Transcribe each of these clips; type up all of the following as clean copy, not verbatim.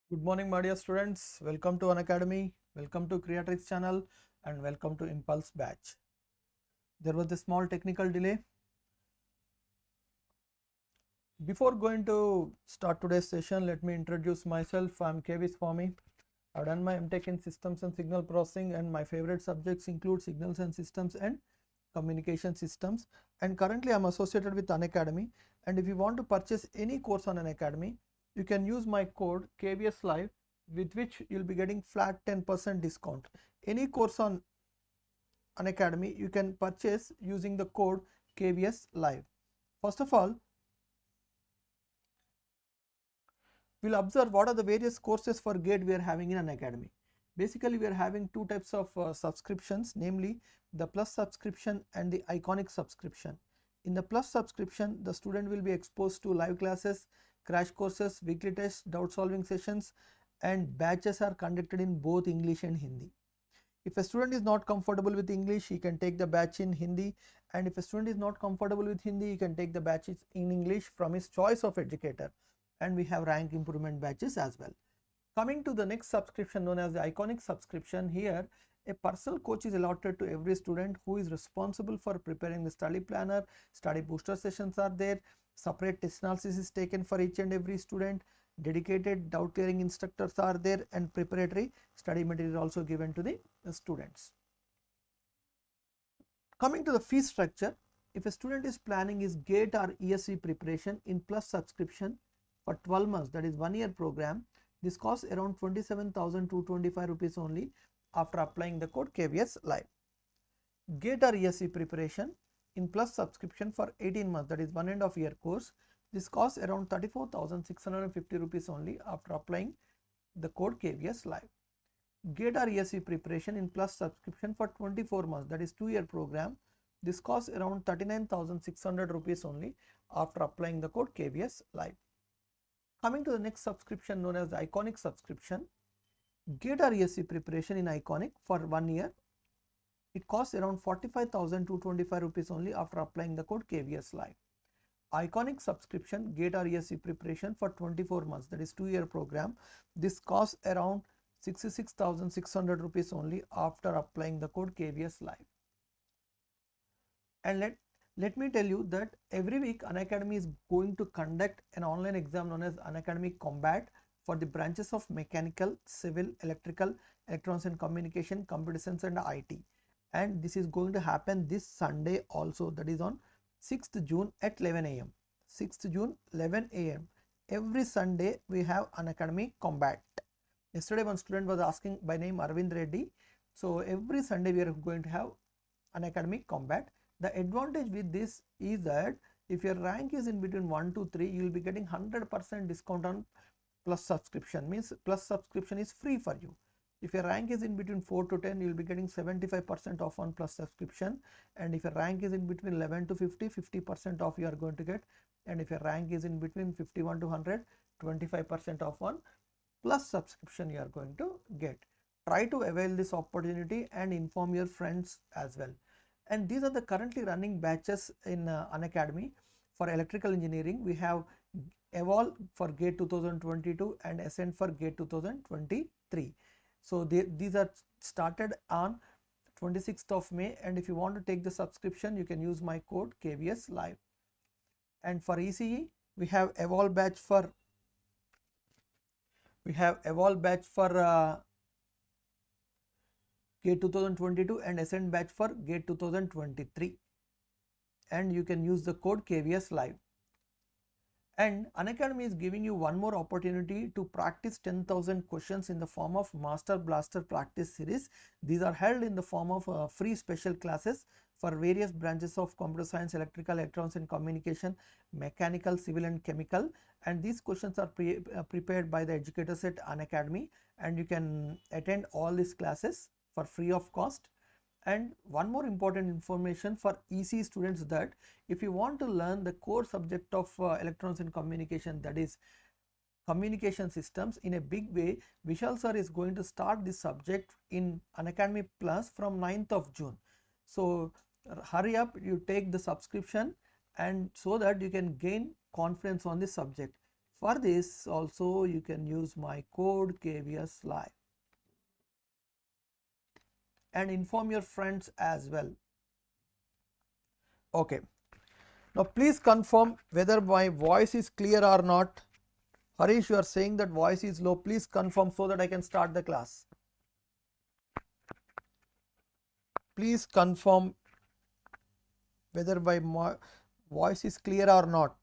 Good morning, my dear students. Welcome to Unacademy. Welcome to Kreatryx channel and welcome to Impulse batch. There was a small technical delay. Before going to start today's session, let me introduce myself. I am Swamy. I have done my MTech in Systems and Signal Processing, and my favorite subjects include Signals and Systems and Communication Systems. And currently I am associated with Unacademy. And if you want to purchase any course on Unacademy, you can use my code KVS Live, with which you will be getting flat 10% discount. Any course on Unacademy you can purchase using the code KVS Live. First of all, we'll observe what are the various courses for GATE we are having in Unacademy. Basically, we are having two types of subscriptions, namely the Plus subscription and the Iconic subscription. In the Plus subscription, the student will be exposed to live classes, crash courses, weekly tests, doubt solving sessions, and batches are conducted in both English and Hindi. If a student is not comfortable with English, he can take the batch in Hindi, and if a student is not comfortable with Hindi, he can take the batches in English from his choice of educator, and we have rank improvement batches as well. Coming to the next subscription known as the Iconic subscription, here a personal coach is allotted to every student who is responsible for preparing the study planner. Study booster sessions are there, separate test analysis is taken for each and every student, dedicated doubt clearing instructors are there, and preparatory study material is also given to the students. Coming to the fee structure, if a student is planning his GATE or ESE preparation in Plus subscription for 12 months, that is 1 year program, this costs around 27,225 rupees only after applying the code KVS Live. GATE or ESE preparation in Plus subscription for 18 months, that is 1.5 year course, this costs around 34,650 rupees only after applying the code KVS Live. GATE or ESE preparation in Plus subscription for 24 months, that is 2 year program, this costs around 39,600 rupees only after applying the code KVS Live. Coming to the next subscription known as the Iconic subscription, GATE or ESE preparation in Iconic for 1 year, it costs around 45,225 rupees only after applying the code KVS Live. Iconic subscription GATE or ESE preparation for 24 months, that is 2 year program, this costs around 66,600 rupees only after applying the code KVS Live. And let me tell you that every week Unacademy is going to conduct an online exam known as Unacademy Combat for the branches of mechanical, civil, electrical, electronics and communication, computer science and IT. And this is going to happen this Sunday also, that is on 6th June at 11 AM. 6th June 11 AM. Every Sunday we have Unacademy Combat. Yesterday one student was asking by name Arvind Reddy. So every Sunday we are going to have Unacademy Combat. The advantage with this is that if your rank is in between 1 to 3, you will be getting 100% discount on Plus subscription. Means Plus subscription is free for you. If your rank is in between 4 to 10, you will be getting 75% off on Plus subscription. And if your rank is in between 11 to 50, 50% off you are going to get. And if your rank is in between 51 to 100, 25% off on Plus subscription you are going to get. Try to avail this opportunity and inform your friends as well. And these are the currently running batches in Unacademy. For electrical engineering, we have Evolve for GATE 2022 and Ascent for GATE 2023. So these are started on 26th of May, and if you want to take the subscription, you can use my code KVS Live. And for ECE, we have Evolve batch for GATE 2022 and Ascent batch for GATE 2023, and you can use the code KVS Live. And Unacademy is giving you one more opportunity to practice 10,000 questions in the form of Master Blaster practice series. These are held in the form of free special classes for various branches of computer science, electrical, electronics and communication, mechanical, civil and chemical. And these questions are prepared by the educators at Unacademy, and you can attend all these classes for free of cost. And one more important information for EC students, that if you want to learn the core subject of electronics and communication, that is communication systems, in a big way, Vishal sir is going to start this subject in Unacademy Plus from 9th of June. So hurry up, you take the subscription, and so that you can gain confidence on this subject. For this also you can use my code KVS live and inform your friends as well. Okay. Now please confirm whether my voice is clear or not. Harish, you are saying that voice is low. Please confirm so that I can start the class. Please confirm whether my voice is clear or not.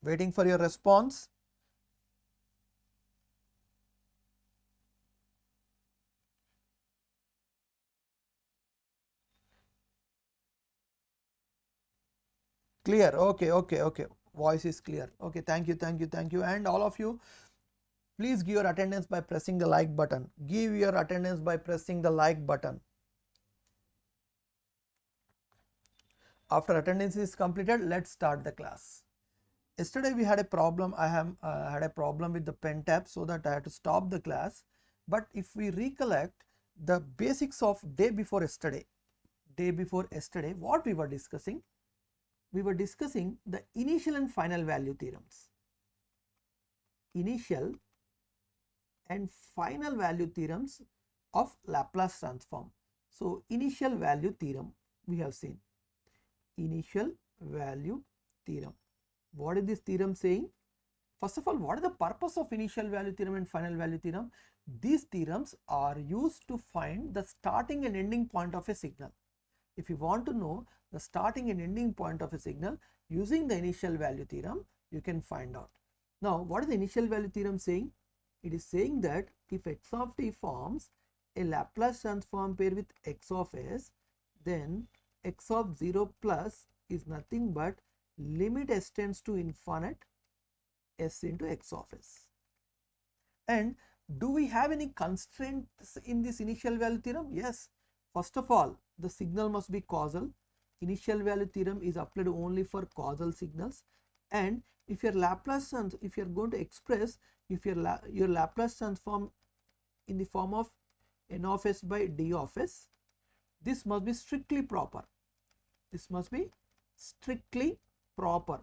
Waiting for your response. Clear. Okay. Voice is clear. Okay, thank you. And all of you, please give your attendance by pressing the like button. Give your attendance by pressing the like button. After attendance is completed, let's start the class. Yesterday we had a problem. I have had a problem with the pen tab, so that I had to stop the class. But if we recollect the basics of day before yesterday, what we were discussing? We were discussing the initial and final value theorems. Initial and final value theorems of Laplace transform. So initial value theorem we have seen. Initial value theorem. What is this theorem saying? First of all, what is the purpose of initial value theorem and final value theorem? These theorems are used to find the starting and ending point of a signal. If you want to know the starting and ending point of a signal using the initial value theorem, you can find out. Now, what is the initial value theorem saying? It is saying that if x of t forms a Laplace transform pair with x of s, then x of 0 plus is nothing but limit s tends to infinite s into x of s. And do we have any constraints in this initial value theorem? Yes. First of all, the signal must be causal. Initial value theorem is applied only for causal signals. And if your Laplace transform, if you are going to express if your Laplace transform in the form of n of s by d of s, this must be strictly proper. This must be strictly proper.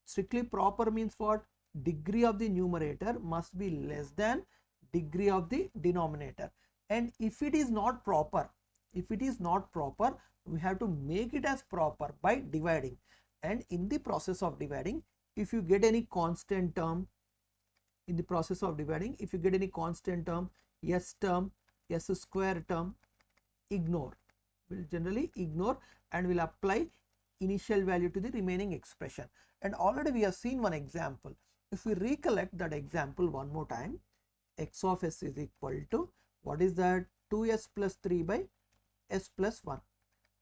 Strictly proper means what? Degree of the numerator must be less than degree of the denominator. And if it is not proper, we have to make it as proper by dividing. And in the process of dividing, if you get any constant term, s term, s square term, ignore. We'll generally ignore and will apply initial value to the remaining expression. And already we have seen one example. If we recollect that example one more time, x of s is equal to, what is that? 2s plus 3 by s plus 1.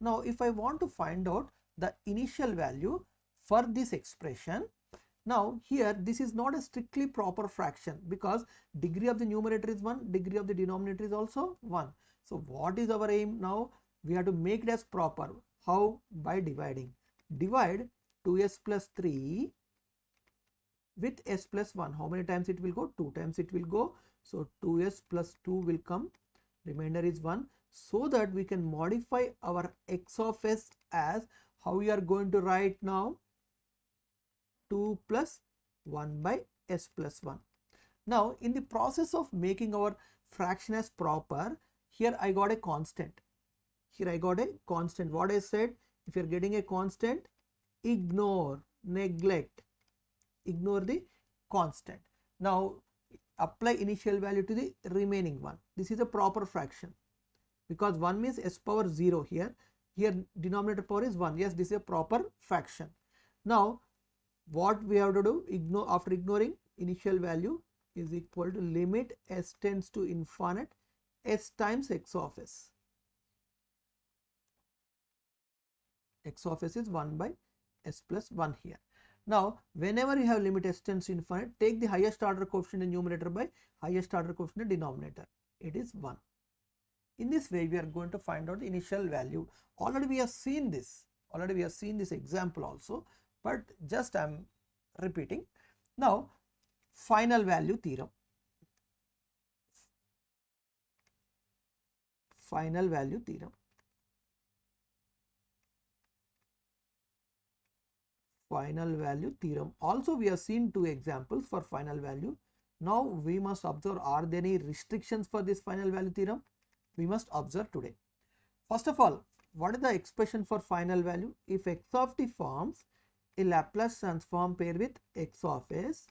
Now, if I want to find out the initial value for this expression, now here this is not a strictly proper fraction because degree of the numerator is 1, degree of the denominator is also 1. So what is our aim now? We have to make it as proper. How? By dividing. Divide 2s plus 3 with s plus 1. How many times it will go? 2 times it will go. So 2s plus 2 will come. Remainder is 1. So that we can modify our x of s as how we are going to write now? 2 plus 1 by s plus 1. Now, in the process of making our fraction as proper, here I got a constant. What I said, if you are getting a constant, ignore the constant. Now, apply initial value to the remaining one. This is a proper fraction because 1 means s power 0 here. Here denominator power is 1. Yes, this is a proper fraction. Now, what we have to do? After ignoring initial value is equal to limit s tends to infinite s times x of s. X of s is 1 by s plus 1 here. Now, whenever you have limit s tends to infinite, take the highest order coefficient in numerator by highest order coefficient in denominator. It is 1. In this way, we are going to find out the initial value. Already we have seen this. Example also, but just I am repeating. Now, final value theorem. Final value theorem. final value theorem. Also we have seen two examples for final value. Now we must observe, are there any restrictions for this final value theorem? We must observe today. First of all, what is the expression for final value? If x of t forms a Laplace transform pair with x of s,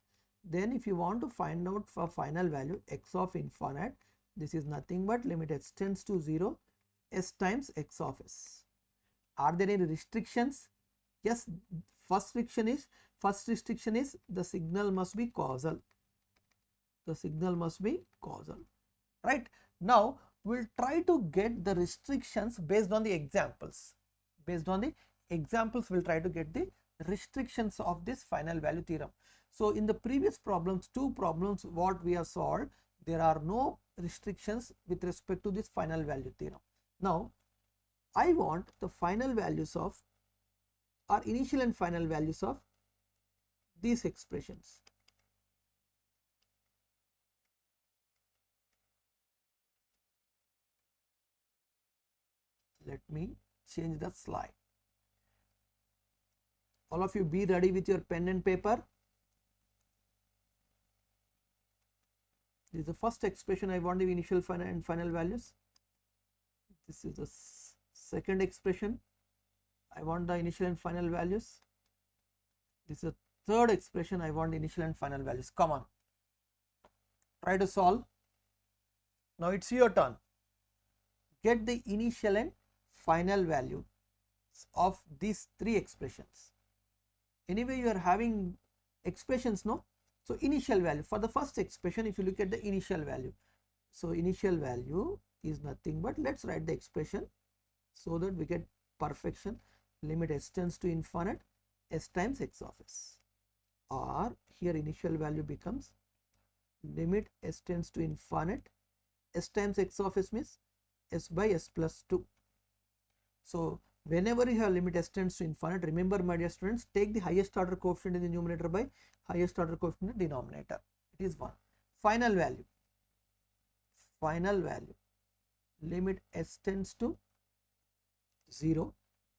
then if you want to find out for final value x of infinite, this is nothing but limit s tends to 0 s times x of s. Are there any restrictions? Yes, first restriction is the signal must be causal. The signal must be causal, right? Now we'll try to get the restrictions based on the examples. Based on the examples, we'll try to get the restrictions of this final value theorem. So in the previous problems, two problems what we have solved, there are no restrictions with respect to this final value theorem. Now I want the final values of, or initial and final values of these expressions. Let me change the slide. All of you be ready with your pen and paper. This is the first expression. I want the initial and final values. This is the second expression. I want the initial and final values. This is the third expression. I want the initial and final values. Come on. Try to solve. Now it's your turn. Get the initial and final value of these three expressions. Anyway, you are having expressions, no? So initial value for the first expression, if you look at the initial value, so initial value is nothing but, let's write the expression so that we get perfection. Limit s tends to infinite s times x of s, or here initial value becomes limit s tends to infinite s times x of s means s by s plus 2. So whenever you have limit s tends to infinite, remember my dear students, take the highest order coefficient in the numerator by highest order coefficient in the denominator. It is 1. Final value limit s tends to 0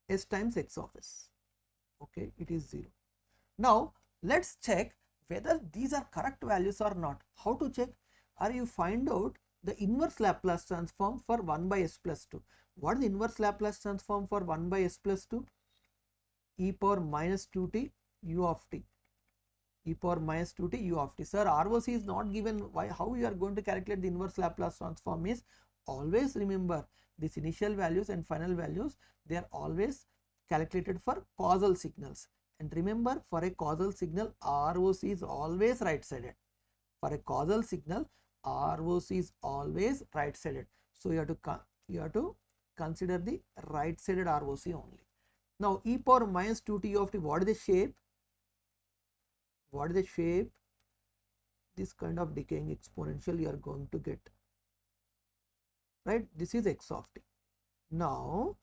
s times x of s. Okay, it is 0. Now let's check whether these are correct values or not. How to check? Or you find out the inverse Laplace transform for 1 by s plus 2. What is the inverse Laplace transform for 1 by s plus 2? E power minus 2t u of t. E power minus 2t u of t. Sir, ROC is not given. Why? How you are going to calculate the inverse Laplace transform is, always remember these initial values and final values, they are always calculated for causal signals. And remember, for a causal signal, ROC is always right sided. For a causal signal, ROC is always right sided. So you have to consider the right sided ROC only. Now e power minus 2t of t, what is the shape? What is the shape? This kind of decaying exponential you are going to get, right? This is x of t. Now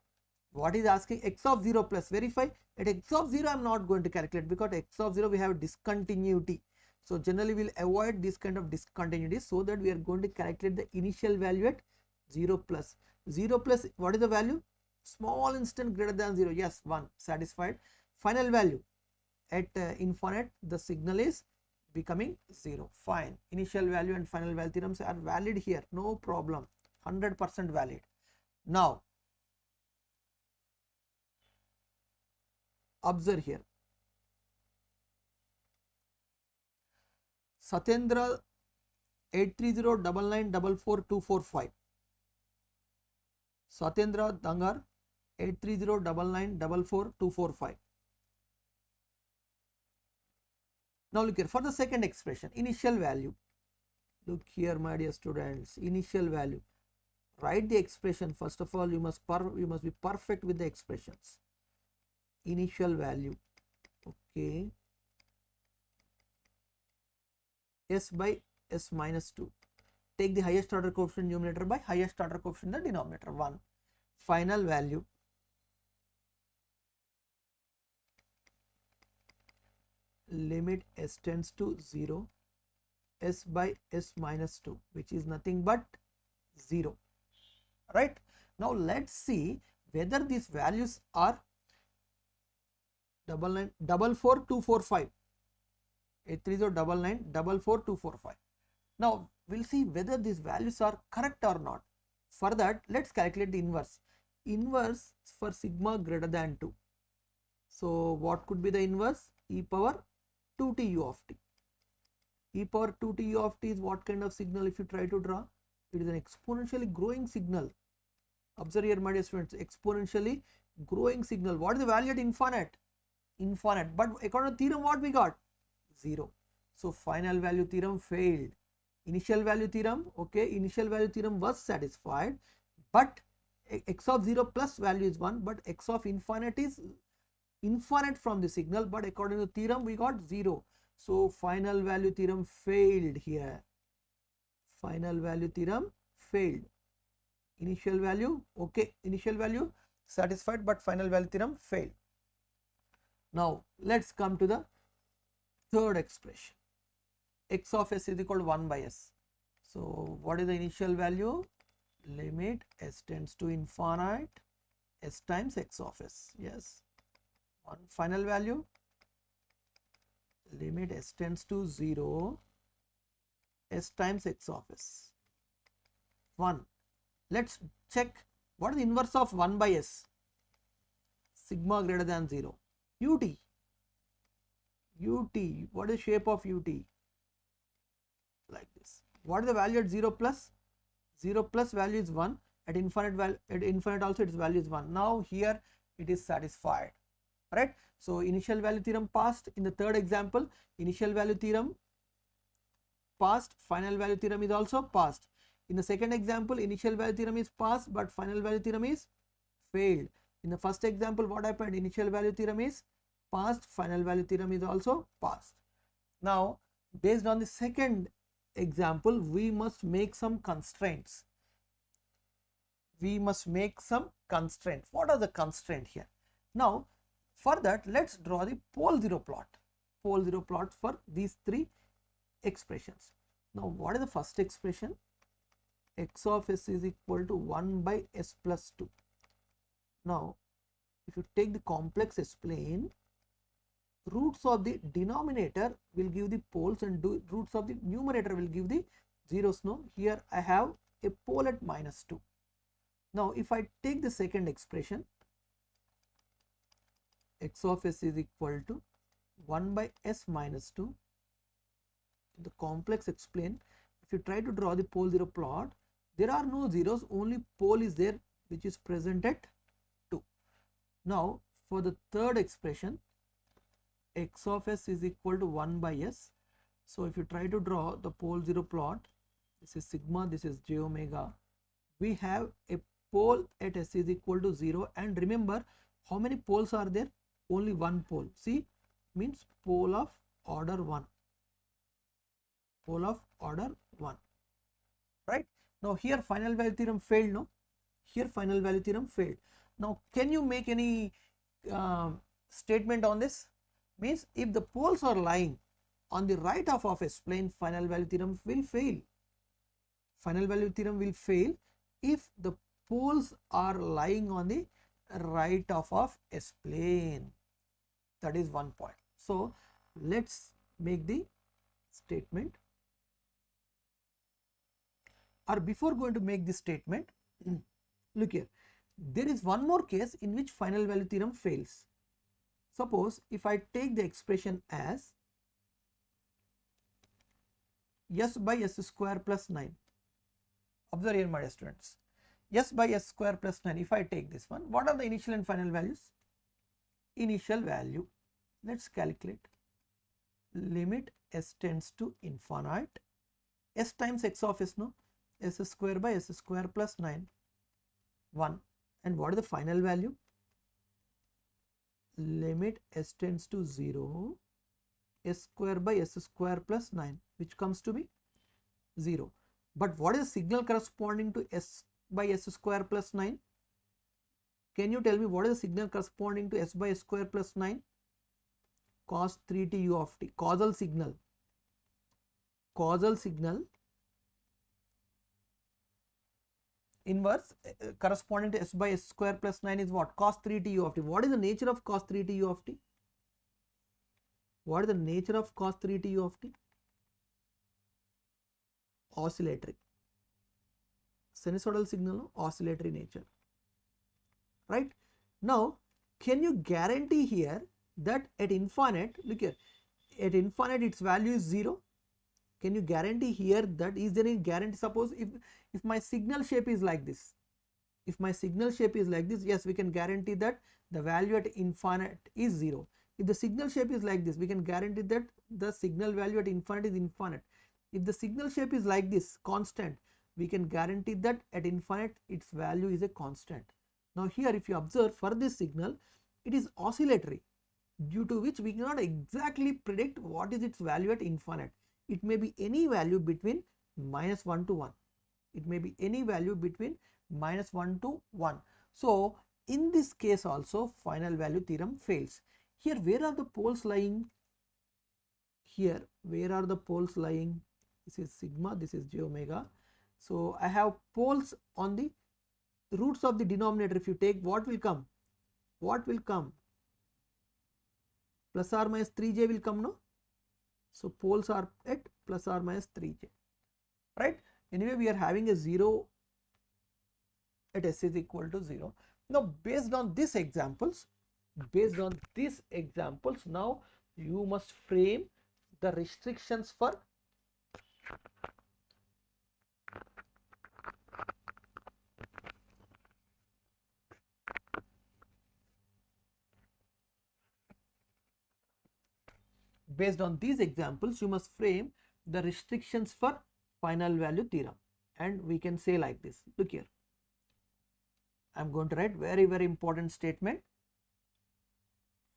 what is asking? X of 0 plus, verify. At x of 0 I am not going to calculate, because x of 0 we have discontinuity. So generally we will avoid this kind of discontinuity, so that we are going to calculate the initial value at 0 plus. 0 plus, what is the value? Small instant greater than 0. Yes, 1. Satisfied. Final value at infinite, the signal is becoming 0. Fine. Initial value and final value theorems are valid here. No problem. 100% valid. Now observe here. Satyendra 83099444245. Satyendra Dangar 83099444245. Now look here, for the second expression, initial value. Look here, my dear students, initial value. Write the expression. First of all, you must be perfect with the expressions. Initial value, okay, s by s minus 2. Take the highest order coefficient numerator by highest order coefficient in the denominator, 1. Final value limit s tends to 0 s by s minus 2, which is nothing but 0, right? Now let's see whether these values are 44245. 83099 Now we'll see whether these values are correct or not. For that, let's calculate the inverse. Inverse for sigma greater than 2. So what could be the inverse? E power 2t u of t. E power 2t u of t is what kind of signal if you try to draw? It is an exponentially growing signal. Observe here, my dear students, exponentially growing signal. What is the value at infinite? Infinite. But according to theorem, what we got? 0. So final value theorem failed. Initial value theorem, okay, initial value theorem was satisfied, but x of 0 plus value is 1, but x of infinite is infinite from the signal, but according to theorem we got 0. So final value theorem failed here. Final value theorem failed. Initial value, okay, initial value satisfied, but final value theorem failed. Now let's come to the third expression. X of s is equal to 1 by s. So what is the initial value? Limit s tends to infinite s times x of s. Yes. One final value. Limit s tends to 0 s times x of s. 1. Let's check what is the inverse of 1 by s. Sigma greater than 0. Ut. Ut. What is the shape of ut? Like this. What is the value at 0 plus? 0 plus value is 1. At infinite value, at infinite also its value is 1. Now here it is satisfied. Right? So initial value theorem passed. In the third example, initial value theorem passed, final value theorem is also passed. In the second example, initial value theorem is passed, but final value theorem is failed. In the first example, what happened? Initial value theorem is passed, final value theorem is also passed. Now based on the second example, we must make some constraints. We must make some constraints. What are the constraints here? Now for that, let's draw the pole zero plot. Pole zero plot for these three expressions. Now what is the first expression? X of s is equal to 1 by s plus 2. Now if you take the complex s plane, roots of the denominator will give the poles and roots of the numerator will give the zeros. No, here I have a pole at minus 2. Now if I take the second expression, x of s is equal to 1 by s minus 2. The complex s plane, if you try to draw the pole zero plot, there are no zeros, only pole is there which is present at 2. Now for the third expression, x of s is equal to 1 by s. So if you try to draw the pole zero plot, this is sigma, this is j omega. We have a pole at s is equal to 0, and remember how many poles are there? Only one pole. See, means pole of order 1. Pole of order 1. Right? Now here final value theorem failed. No, here final value theorem failed. Now can you make any statement on this? Means if the poles are lying on the right half of s plane, final value theorem will fail. Final value theorem will fail if the poles are lying on the right half of s plane. That is one point. So let's make the statement. Or before going to make this statement, look here, there is one more case in which final value theorem fails. Suppose if I take the expression as s by s square plus 9. Observe here, my dear students. S by s square plus 9. If I take this one, what are the initial and final values? Initial value. Let's calculate. Limit s tends to infinite. S times x of s, no? S square by s square plus 9. 1. And what is the final value? Limit s tends to 0. S square by s square plus 9, which comes to be 0. But what is the signal corresponding to s by s square plus 9? Can you tell me what is the signal corresponding to s by s square plus 9? Cos 3t u of t. Causal signal. Causal signal inverse corresponding to s by s square plus 9 is what? Cos 3t u of t. What is the nature of cos 3t u of t? What is the nature of cos 3t u of t? Oscillatory. Sinusoidal signal, oscillatory nature. Right? Now, can you guarantee here that at infinite, look here, at infinite its value is 0? Can you guarantee here that, is there any guarantee? Suppose if my signal shape is like this, if my signal shape is like this, yes, we can guarantee that the value at infinite is 0. If the signal shape is like this, we can guarantee that the signal value at infinite is infinite. If the signal shape is like this, constant, we can guarantee that at infinite its value is a constant. Now here if you observe, for this signal it is oscillatory, due to which we cannot exactly predict what is its value at infinite. It may be any value between -1 to 1. It may be any value between -1 to 1. So in this case also final value theorem fails. Here where are the poles lying? Here where are the poles lying? This is sigma, this is j omega. So I have poles on the roots of the denominator. If you take, what will come? What will come? Plus or minus 3j will come, no? So poles are at plus or minus 3j, right? Anyway, we are having a 0 at s is equal to 0. Now based on these examples, now you must frame the restrictions for final value theorem, and we can say like this. Look here, I am going to write very important statement.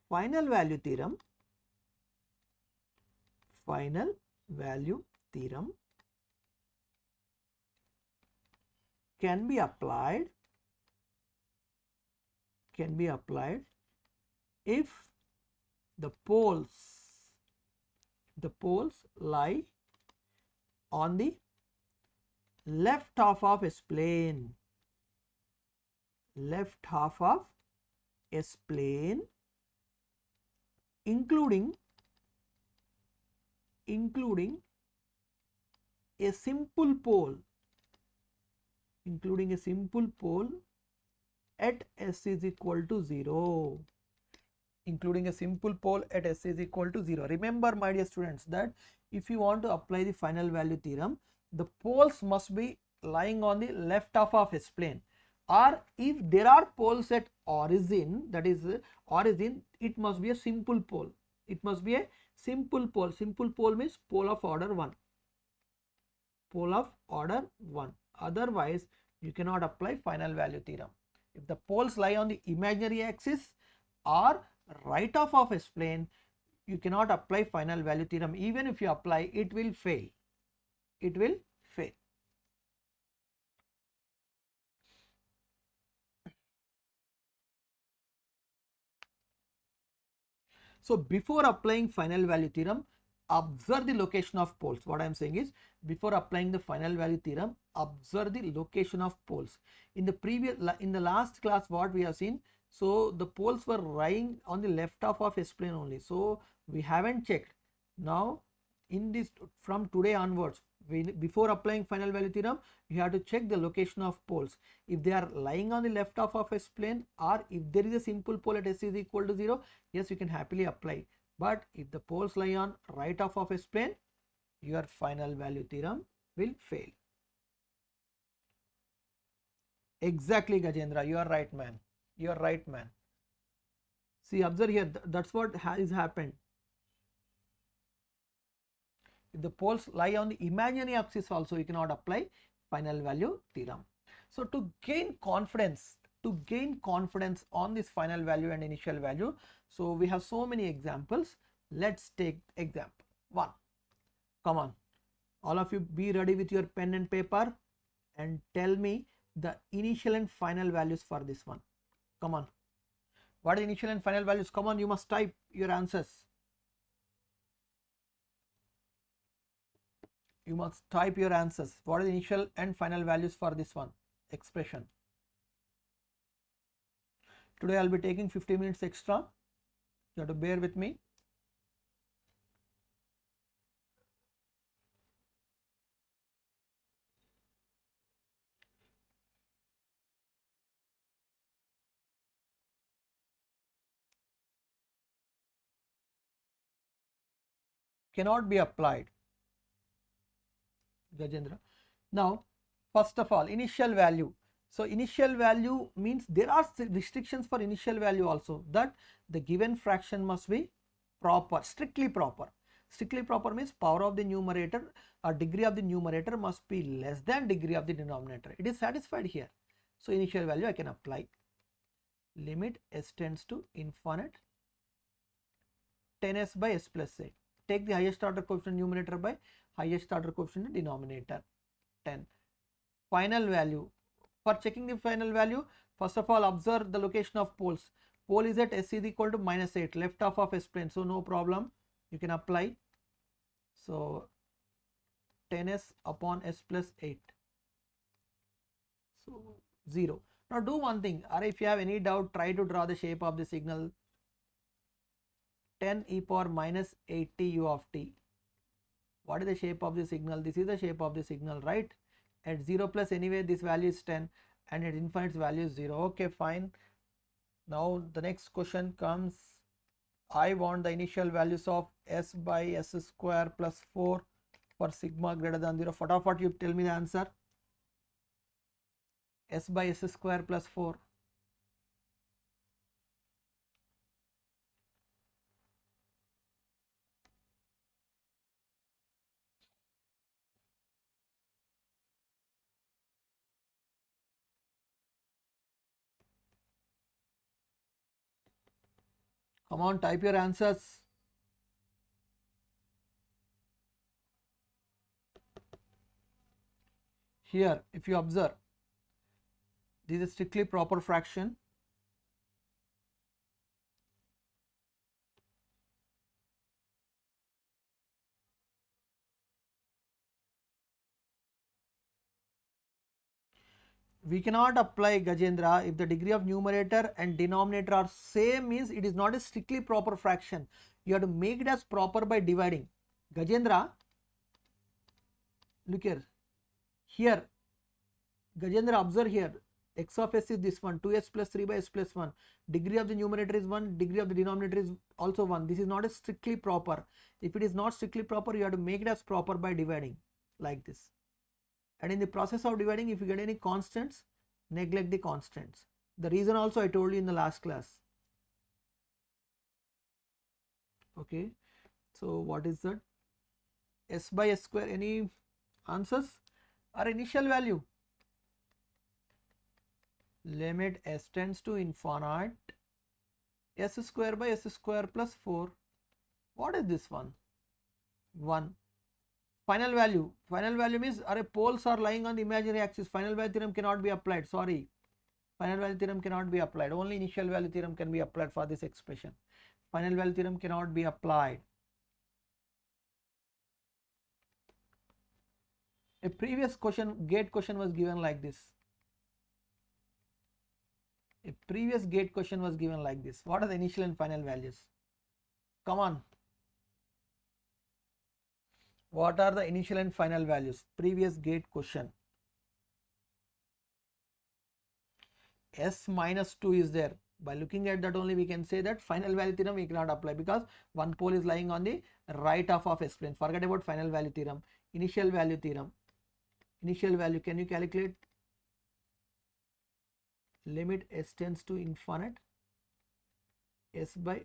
Final value theorem can be applied if the poles lie on the left half of S plane, including a simple pole, at S is equal to 0. Remember my dear students that if you want to apply the final value theorem, the poles must be lying on the left half of S plane, or if there are poles at origin, that is origin, it must be a simple pole. Simple pole means pole of order 1. Otherwise you cannot apply final value theorem. If the poles lie on the imaginary axis or right half of S plane, you cannot apply final value theorem. Even if you apply, it will fail. So before applying final value theorem, observe the location of poles. What I am saying is, before applying the final value theorem, observe the location of poles. In the last class, what we have seen, so the poles were lying on the left half of S plane only. So we haven't checked. Now in this, from today onwards, before applying final value theorem, you have to check the location of poles. If they are lying on the left half of S plane, or if there is a simple pole at S is equal to 0, yes, you can happily apply. But if the poles lie on right half of S plane, your final value theorem will fail. Exactly, Gajendra, you are right, man. See, observe here, that's what has happened. If the poles lie on the imaginary axis also, you cannot apply final value theorem. So to gain confidence on this final value and initial value, so we have so many examples. Let's take example 1. Come on, all of you, be ready with your pen and paper and tell me the initial and final values for this one. Come on, what are the initial and final values? Come on, you must type your answers. What are the initial and final values for this one expression? Today I'll be taking 50 minutes extra. You have to bear with me. cannot be applied. Gajendra. Now, first of all, initial value. So, initial value means there are restrictions for initial value also, that the given fraction must be proper, strictly proper. Strictly proper means power of the numerator or degree of the numerator must be less than degree of the denominator. It is satisfied here. So, initial value I can apply. Limit s tends to infinite 10s by s plus a. Take the highest order coefficient numerator by highest order coefficient denominator 10. Final value. For checking the final value, first of all observe the location of poles. Pole is at s is equal to minus 8, left half of s plane, so no problem, you can apply. So 10s upon s plus 8, so 0. Now do one thing, or if you have any doubt, try to draw the shape of the signal. 10 e power minus 80 u of t. What is the shape of the signal? This is the shape of the signal, right? At 0 plus anyway this value is 10 and at infinite value is 0. Okay, fine. Now the next question comes. I want the initial values of s by s square plus 4 for sigma greater than 0. Fatafat you tell me the answer. S by s square plus 4. Come on, type your answers. Here, if you observe, this is strictly proper fraction. We cannot apply Gajendra if the degree of numerator and denominator are same, means it is not a strictly proper fraction. You have to make it as proper by dividing. Gajendra, look here. Here, Gajendra, observe here. X of s is this one, 2s plus 3 by s plus 1. Degree of the numerator is 1, degree of the denominator is also 1. This is not a strictly proper. If it is not strictly proper, you have to make it as proper by dividing like this. And in the process of dividing, if you get any constants, neglect the constants. The reason also I told you in the last class. Okay, so what is that? S by s square, any answers? Our initial value, limit s tends to infinite s square by s square plus 4. What is this one? 1. Final value means our poles are lying on the imaginary axis. Final value theorem cannot be applied, sorry. Final value theorem cannot be applied. Only initial value theorem can be applied for this expression. Final value theorem cannot be applied. A previous question, gate question was given like this. A previous gate question was given like this. What are the initial and final values? Come on. What are the initial and final values? Previous gate question. S minus 2 is there. By looking at that only we can say that final value theorem we cannot apply because one pole is lying on the right half of S plane. Forget about final value theorem. Initial value theorem. Initial value, can you calculate? Limit s tends to infinite s by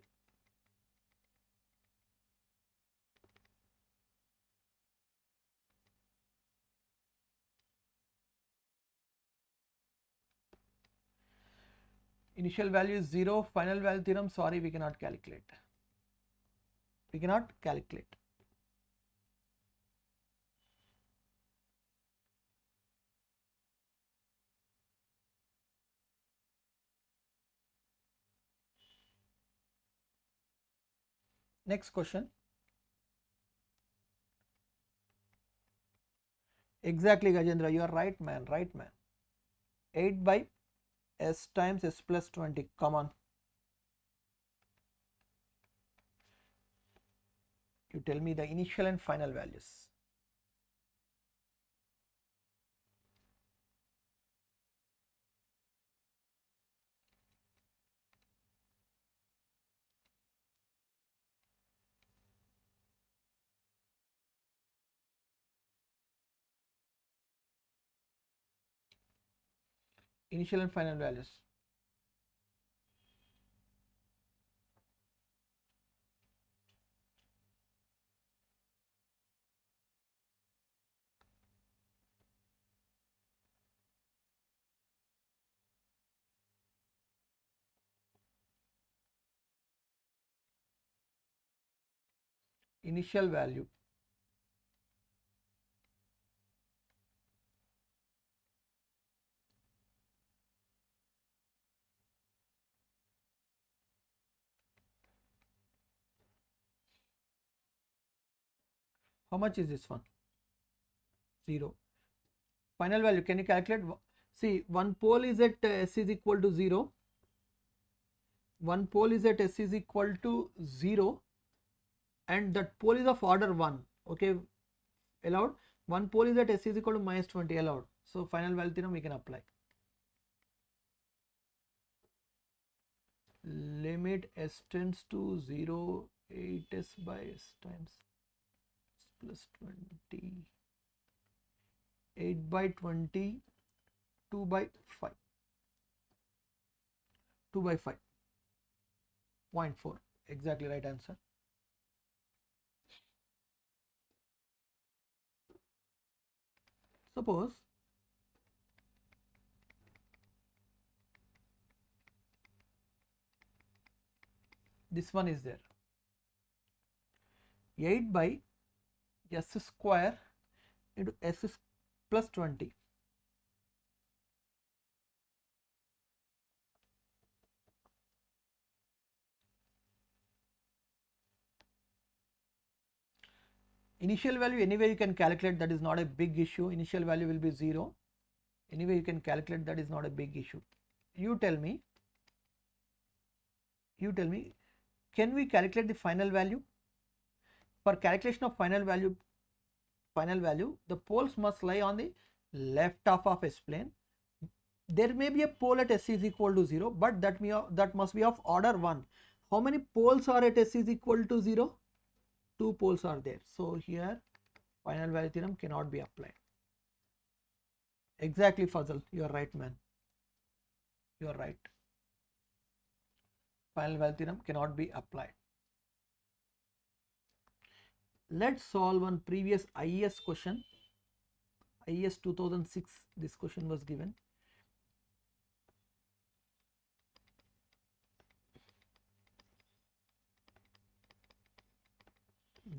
initial value is 0, final value theorem, sorry, we cannot calculate. We cannot calculate. Next question. Exactly, Gajendra, you are right, man, right, man. 8 by s times s plus 20. Come on. You tell me the initial and final values. Initial and final values. Initial value. How much is this one? 0. Final value, can you calculate? See, one pole is at S is equal to 0. One pole is at S is equal to 0 and that pole is of order 1. Okay, allowed. One pole is at S is equal to minus 20, allowed. So final value theorem we can apply. Limit S tends to 0, 8S by S times plus 20, 8 by 20, 2 by 5, 2 by 5, 0.4, exactly right answer. Suppose this one is there, 8 by S square into S plus 20. Initial value anyway you can calculate, that is not a big issue. Initial value will be 0. Anyway you can calculate, that is not a big issue. You tell me, can we calculate the final value? For calculation of final value, the poles must lie on the left half of S plane. There may be a pole at S is equal to 0, but that must be of order 1. How many poles are at S is equal to 0? 2 poles are there. So here final value theorem cannot be applied. Exactly, Fazal, you are right, man. You are right. Final value theorem cannot be applied. Let's solve one previous IES question. IES 2006, this question was given.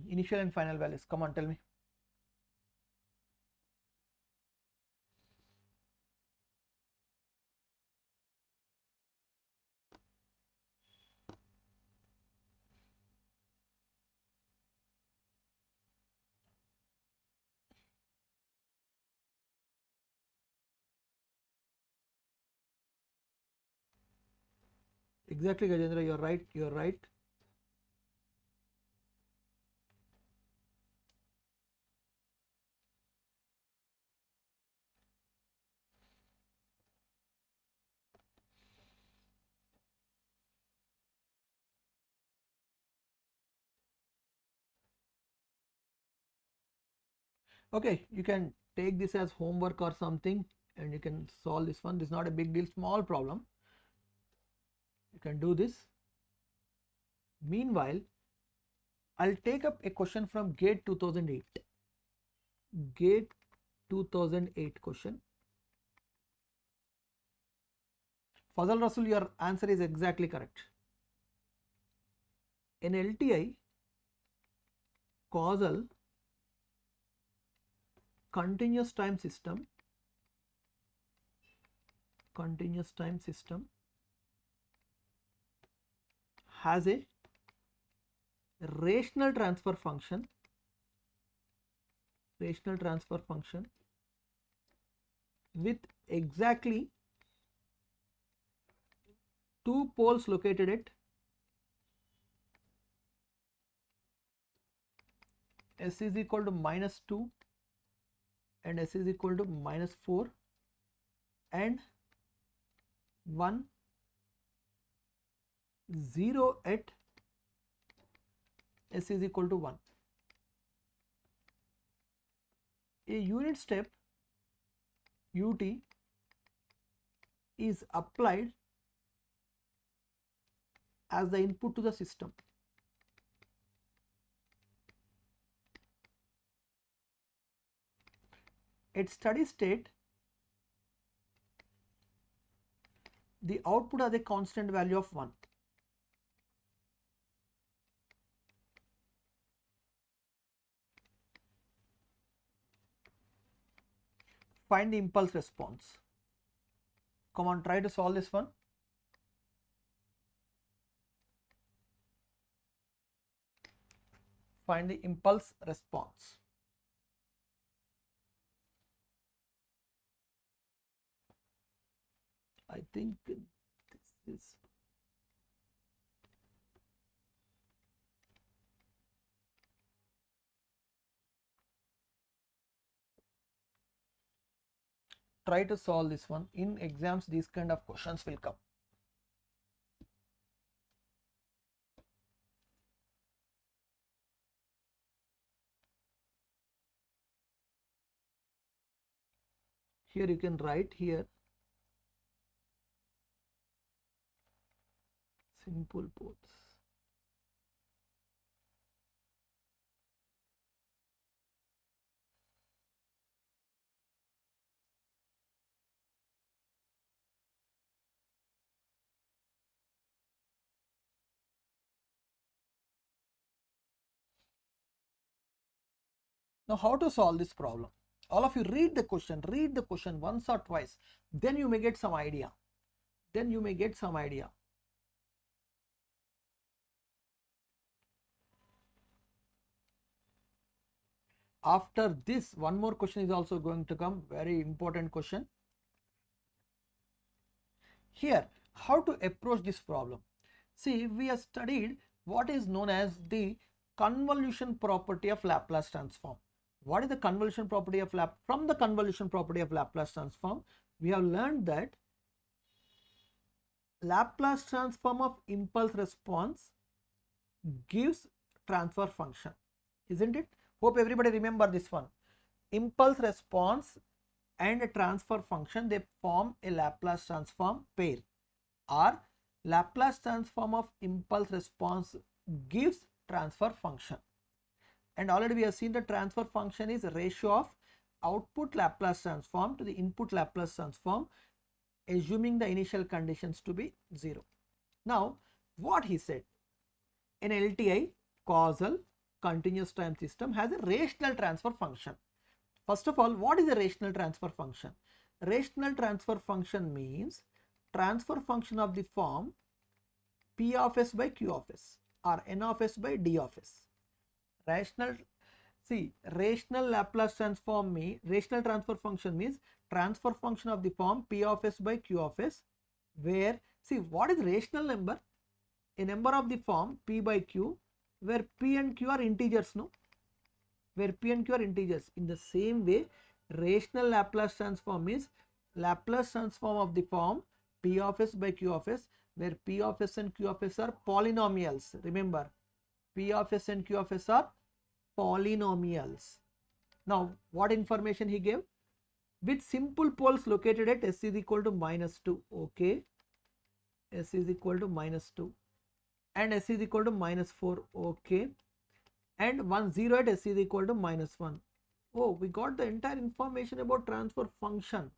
Initial and final values. Come on, tell me. Exactly, Gajendra, you are right. You are right. Okay, you can take this as homework or something and you can solve this one. This is not a big deal, small problem. You can do this. Meanwhile, I'll take up a question from GATE 2008. GATE 2008 question. Fazal Rasul, your answer is exactly correct. An LTI causal continuous time system has a rational transfer function with exactly 2 poles located at S is equal to -2 and S is equal to -4 and 1 0 at S is equal to 1. A unit step ut is applied as the input to the system. At steady state, the output has a constant value of 1. Find the impulse response. Come on, try to solve this one. Find the impulse response. I think this is try to solve this one. In exams, these kind of questions will come. Here you can write here simple poles. Now, how to solve this problem? All of you read the question once or twice, then you may get some idea. After this, one more question is also going to come, very important question. Here, how to approach this problem? See, we have studied what is known as the convolution property of Laplace transform. What is the convolution property of Laplace? From the convolution property of Laplace transform, we have learned that Laplace transform of impulse response gives transfer function, isn't it? Hope everybody remember this one. Impulse response and a transfer function, they form a Laplace transform pair, or Laplace transform of impulse response gives transfer function. And already we have seen the transfer function is a ratio of output Laplace transform to the input Laplace transform, assuming the initial conditions to be 0. Now, what he said, an LTI causal continuous time system has a rational transfer function. First of all, what is a rational transfer function? Rational transfer function means transfer function of the form P of s by Q of s or N of s by D of s. Rational Laplace transform rational transfer function means transfer function of the form P of s by Q of s, where, see, what is rational number? A number of the form P by Q where P and Q are integers, no? Where P and Q are integers. In the same way, rational Laplace transform is Laplace transform of the form P of s by Q of s, where P of s and Q of s are polynomials. Remember, P of s and Q of s are polynomials. Now, what information he gave? With simple poles located at s is equal to -2. Okay, s is equal to -2 and s is equal to -4. Okay, and 1 0 at s is equal to -1. Oh, we got the entire information about transfer function.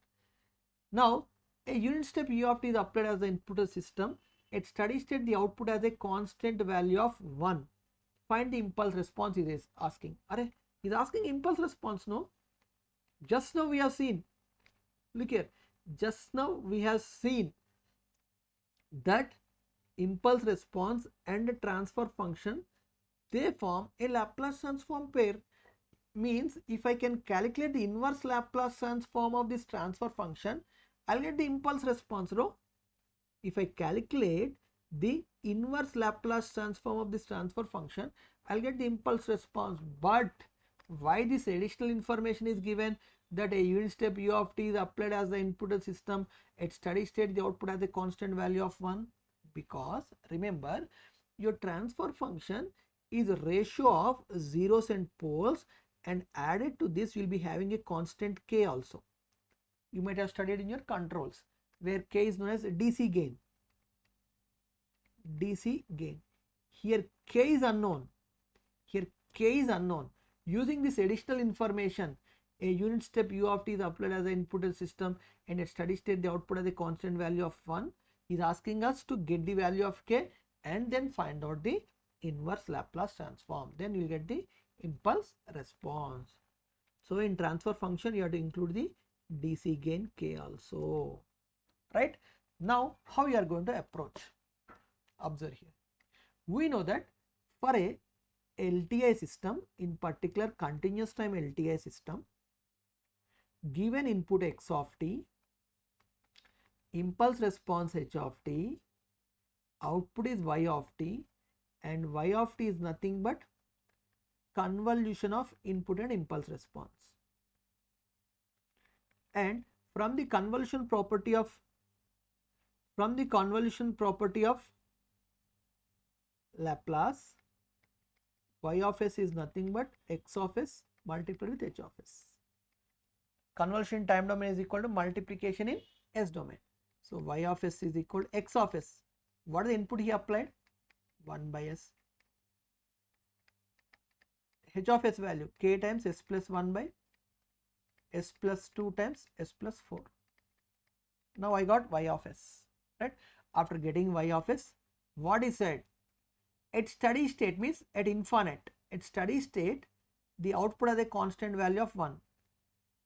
Now, a unit step u of t is applied as the input to the system. At steady state, the output has a constant value of 1. Find the impulse response, he is asking. He is asking impulse response, no? Just now we have seen, look here, just now we have seen that impulse response and a transfer function, they form a Laplace transform pair. Means if I can calculate the inverse Laplace transform of this transfer function, I'll get the impulse response, no? If I calculate the inverse Laplace transform of this transfer function, I'll get the impulse response. But why this additional information is given, that a unit step u of t is applied as the input to the system, at steady state the output has a constant value of 1? Because remember, your transfer function is a ratio of zeros and poles, and added to this you will be having a constant k also. You might have studied in your controls. where k is known as DC gain. DC gain. Here k is unknown. Here k is unknown. Using this additional information, a unit step u of t is applied as an input system, and at steady state the output as a constant value of 1. He is asking us to get the value of k and then find out the inverse Laplace transform. Then you will get the impulse response. So in transfer function you have to include the DC gain k also, right? Now how you are going to approach? Observe here. We know that for a LTI system, in particular continuous time LTI system, given input x of t, impulse response h of t, output is y of t, and y of t is nothing but convolution of input and impulse response. And from the convolution property of Laplace, y of s is nothing but x of s multiplied with h of s. Convolution in time domain is equal to multiplication in s domain. So y of s is equal to x of s. What is the input he applied? 1 by s. H of s value k times s plus 1 by s plus 2 times s plus 4. Now I got y of s, right? After getting y of s, what is said? At steady state means at infinite. At steady state, the output has a constant value of 1.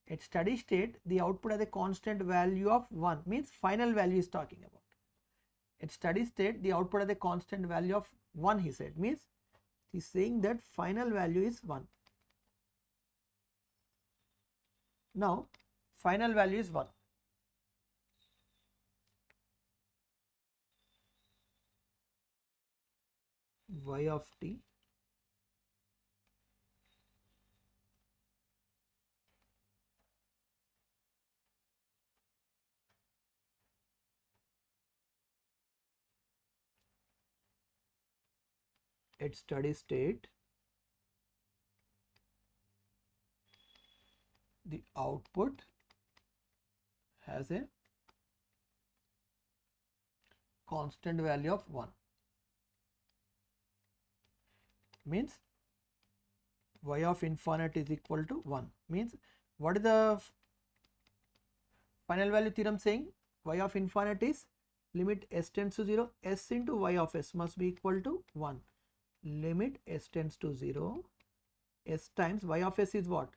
At steady state, the output has a constant value of 1 means final value is talking about. At steady state, the output has a constant value of 1, he said, means he is saying that final value is 1. Now, final value is 1. Y of t at steady state, the output has a constant value of 1, means y of infinite is equal to 1, means what is the final value theorem saying? Y of infinite is limit s tends to 0, s into y of s must be equal to 1. Limit s tends to 0, s times y of s is what?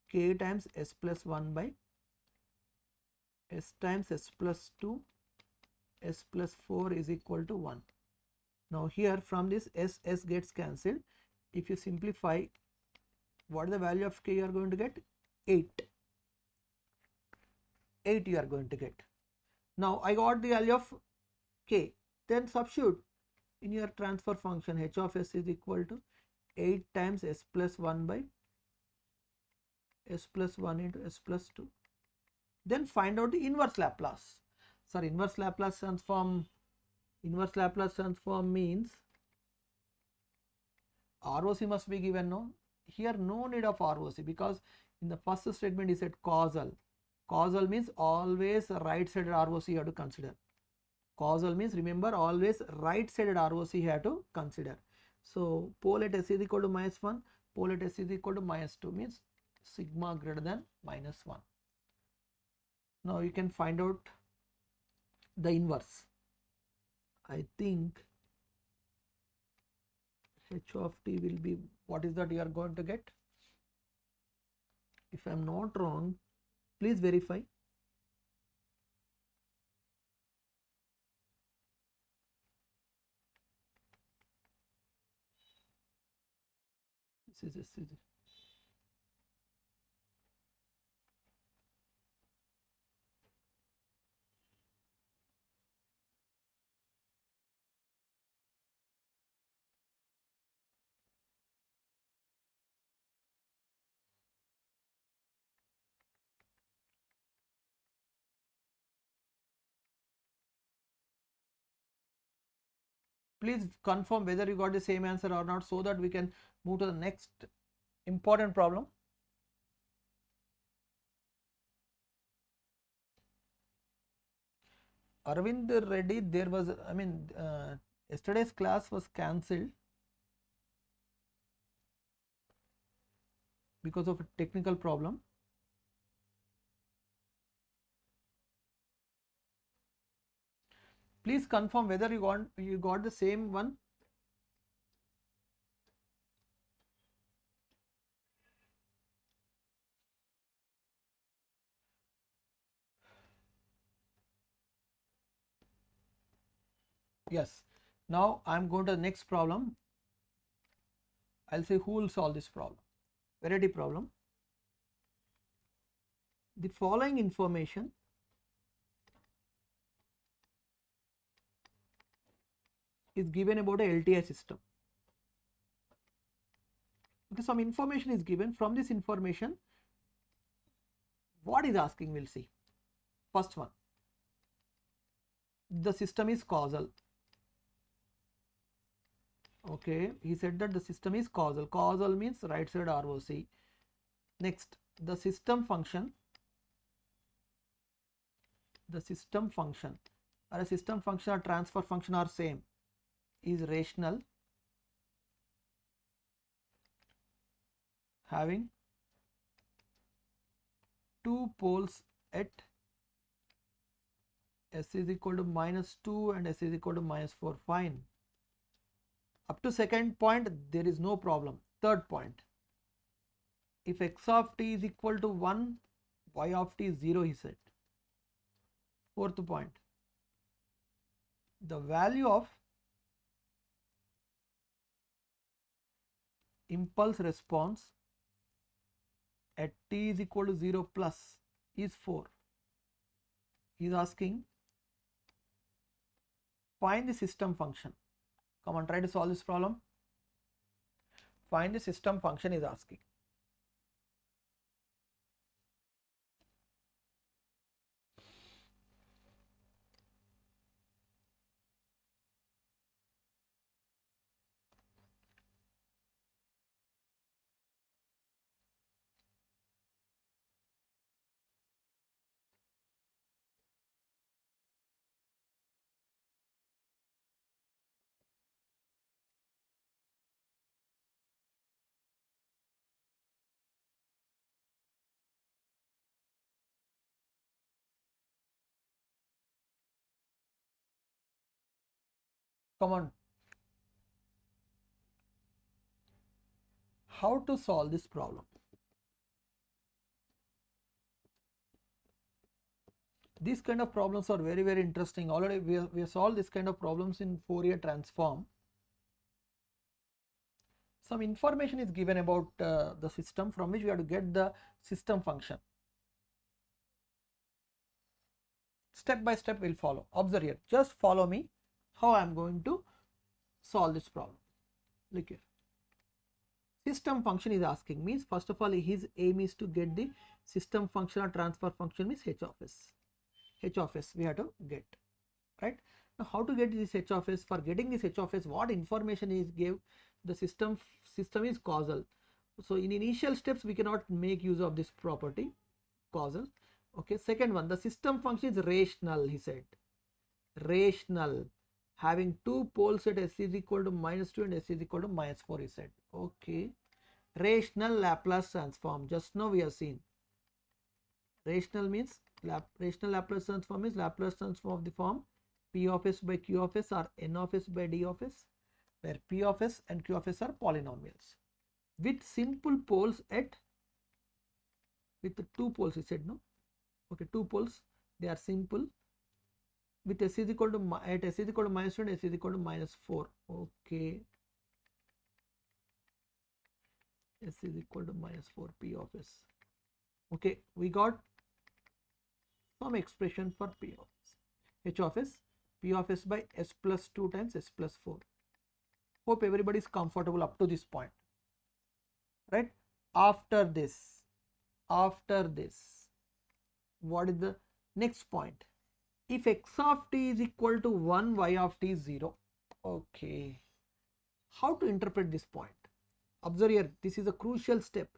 K times s plus 1 by s times s plus 2, s plus 4 is equal to 1. Now here from this s gets cancelled. If you simplify, what is the value of k you are going to get? 8. 8 you are going to get. Now I got the value of k. Then substitute in your transfer function. H of s is equal to 8 times s plus 1 by s plus 1 into s plus 2. Then find out the inverse Laplace. Sir, inverse Laplace transform means ROC must be given, no? Here no need of ROC, because in the first statement he said causal. Causal means always right sided ROC you have to consider. Causal means, remember, always right sided ROC you have to consider. So pole at s is equal to minus 1, pole at s is equal to minus 2 means sigma greater than minus 1. Now you can find out the inverse. I think h of t will be, what is that you are going to get? If I am not wrong, please verify. This is please confirm whether you got the same answer or not, so that we can move to the next important problem. Arvind Reddy, there was, yesterday's class was cancelled because of a technical problem. Please confirm whether you got the same one. Yes. Now I am going to the next problem. I'll say who will solve this problem. Verity problem. The following information is given about a LTI system. Okay, some information is given. From this information, what is asking, we'll see. First one, the system is causal. Okay, he said that the system is causal. Causal means right side ROC. Next, the system function or a system function or transfer function are same, is rational, having two poles at s is equal to -2 and s is equal to -4. Fine. Up to second point there is no problem. Third point, if x of t is equal to 1, y of t is 0, he said. Fourth point, the value of impulse response at t is equal to 0 plus is 4. He is asking, find the system function. Come on, try to solve this problem. Find the system function is asking. Come on. How to solve this problem? These kind of problems are very, very interesting. Already we have solved this kind of problems in Fourier transform. Some information is given about the system from which we have to get the system function. Step by step we'll follow. Observe here. Just follow me how I am going to solve this problem. Look here. System function is asking, means first of all his aim is to get the system function or transfer function, means h of s. H of s we have to get, right? Now how to get this h of s? For getting this h of s, what information is gave? The system is causal. So in initial steps we cannot make use of this property causal. Okay, second one, the system function is rational, he said. Rational, having two poles at s is equal to -2 and s is equal to -4, he said. Okay, rational Laplace transform, just now we have seen. Rational means rational Laplace transform is Laplace transform of the form p of s by q of s or n of s by d of s, where p of s and q of s are polynomials with simple poles at, with the two poles, he said, no? Okay, two poles, they are simple, with s is equal to at s is equal to -2 and s is equal to -4. Okay, s is equal to -4 p of s. Okay, we got some expression for p of s. H of s, p of s by s plus 2 times s plus 4. Hope everybody is comfortable up to this point, right? After this, what is the next point? If x of t is equal to 1, y of t is 0. Okay, how to interpret this point? Observe here, this is a crucial step.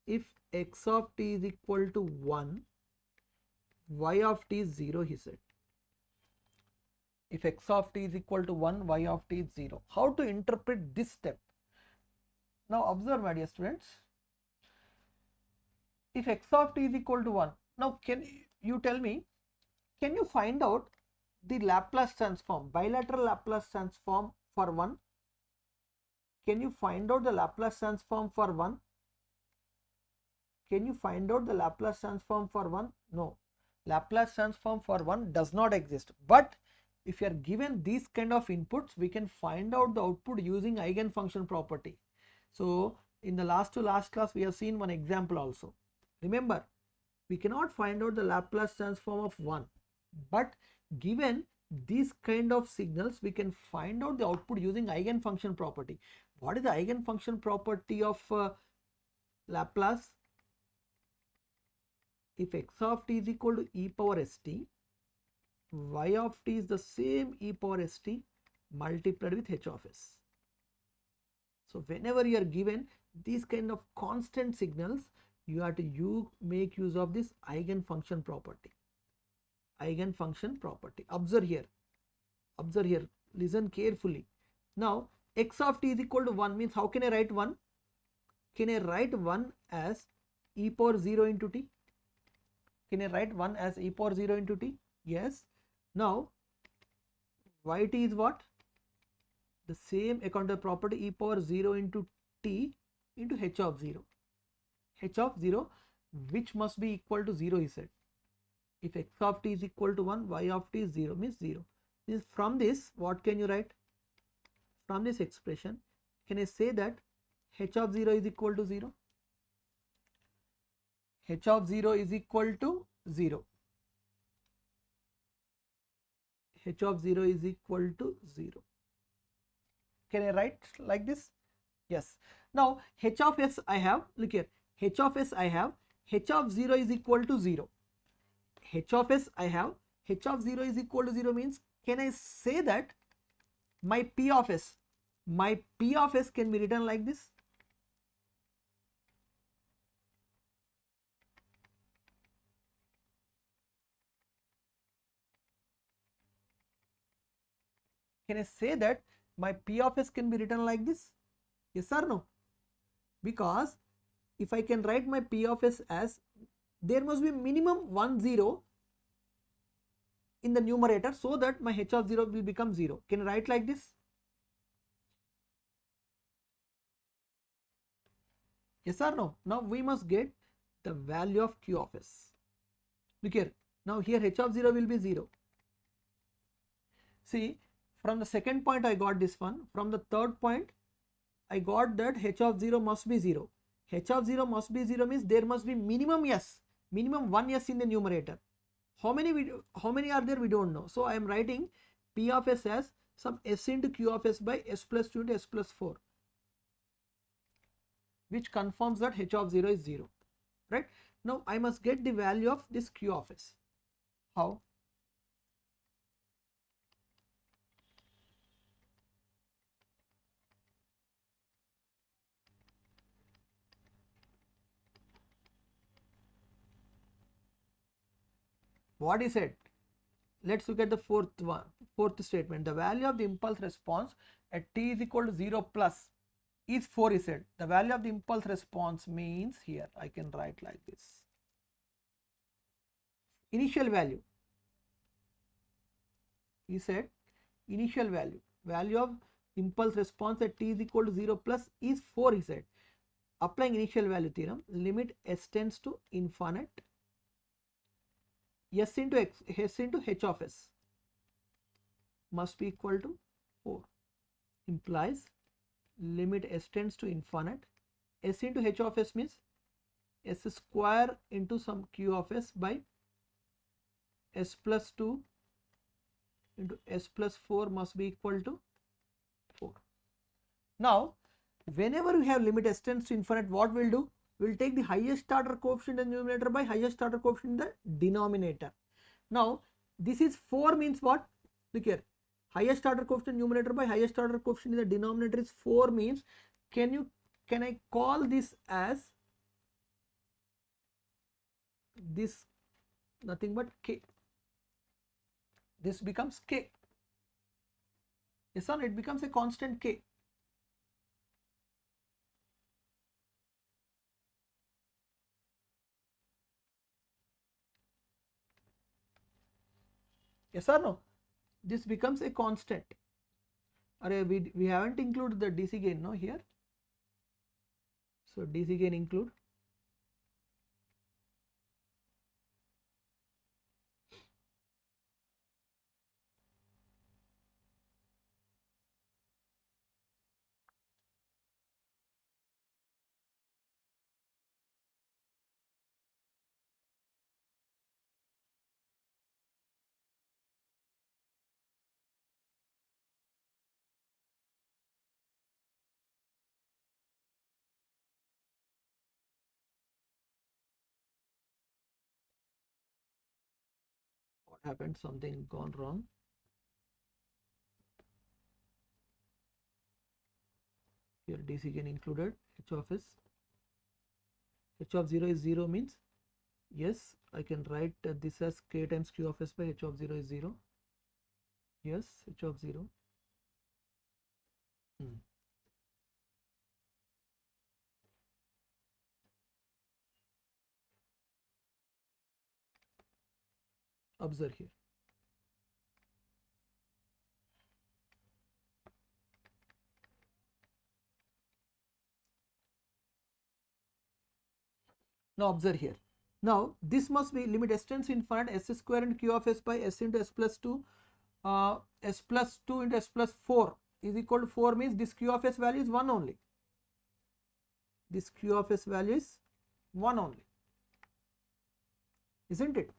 If x of t is equal to 1, y of t is 0, he said. If x of t is equal to 1, y of t is 0. How to interpret this step? Now observe, my dear students. If x of t is equal to 1, now can you tell me, can you find out the Laplace transform, bilateral Laplace transform for 1? Can you find out the Laplace transform for 1? Can you find out the Laplace transform for 1? No. Laplace transform for 1 does not exist. But if you are given these kind of inputs, we can find out the output using Eigenfunction property. So in the last class, we have seen one example also. Remember, we cannot find out the Laplace transform of 1. But given these kind of signals, we can find out the output using Eigenfunction property. What is the Eigenfunction property of Laplace? If x of t is equal to e power st, y of t is the same e power st multiplied with h of s. So whenever you are given these kind of constant signals, you have to make use of this Eigenfunction property. Eigenfunction property. Observe here. Observe here. Listen carefully. Now x of t is equal to 1 means how can I write 1? Can I write 1 as e power 0 into t? Can I write 1 as e power 0 into t? Yes. Now yt is what? The same account of property e power 0 into t into h of 0. H of 0 which must be equal to 0, he said. If x of t is equal to 1, y of t is 0 means 0. From this, what can you write? From this expression, can I say that h of 0 is equal to 0? H of 0 is equal to 0. H of 0 is equal to 0. Can I write like this? Yes. Now h of s I have, look here, h of s I have, h of 0 is equal to 0. H of s I have, h of 0 is equal to 0 means, can I say that my p of s can be written like this? Can I say that my p of s can be written like this? Yes or no? Because if I can write my p of s as, there must be minimum 1 0 in the numerator so that my h of 0 will become 0. Can I write like this? Yes or no? Now we must get the value of q of s. Look here. Now here h of 0 will be 0. See, from the second point I got this one. From the third point I got that h of 0 must be 0. H of 0 must be 0 means there must be minimum s, minimum 1 s in the numerator. How many are there? We don't know. So I am writing p of s as some s into q of s by s plus 2 into s plus 4, which confirms that h of 0 is 0. Right? Now I must get the value of this q of s. How? What is it? Let's look at the fourth statement. The value of the impulse response at t is equal to 0 plus is 4, he said. The value of the impulse response means, here I can write like this. Initial value. He said initial value of impulse response at t is equal to 0 plus is 4, he said. Applying initial value theorem, limit s tends to infinite, s into h of s must be equal to 4, implies limit s tends to infinite, s into h of s means s square into some q of s by s plus 2 into s plus 4 must be equal to 4. Now whenever we have limit s tends to infinite, what we'll do? We'll take the highest order coefficient in the numerator by highest order coefficient in the denominator. Now this is 4 means what? Look here, highest order coefficient numerator by highest order coefficient in the denominator is 4 means, can I call this as this, nothing but k. This becomes k. Yes or no? It becomes a constant k. Yes or no? This becomes a constant. We haven't included the DC gain, no, here. So DC gain include. What happened? Something gone wrong. Here DC gain included. H of s. H of 0 is 0 means yes, I can write this as k times q of s by h of 0 is 0. Yes, h of 0. Observe here. Now observe here. Now this must be limit s tends to infinite s square and q of s by s into s plus 2 s plus 2 into s plus 4 is equal to 4 means this q of s value is 1 only. This q of s value is 1 only, isn't it?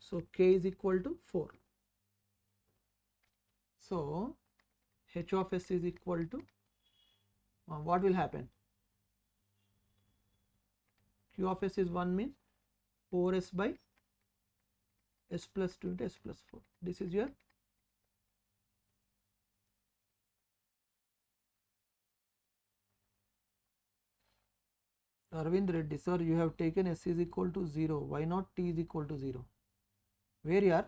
So k is equal to 4. So h of s is equal to what will happen? Q of s is 1 means 4s by s plus 2 into s plus 4. This is your Arvind Reddy. Sir, you have taken s is equal to 0. Why not t is equal to 0? Where you are?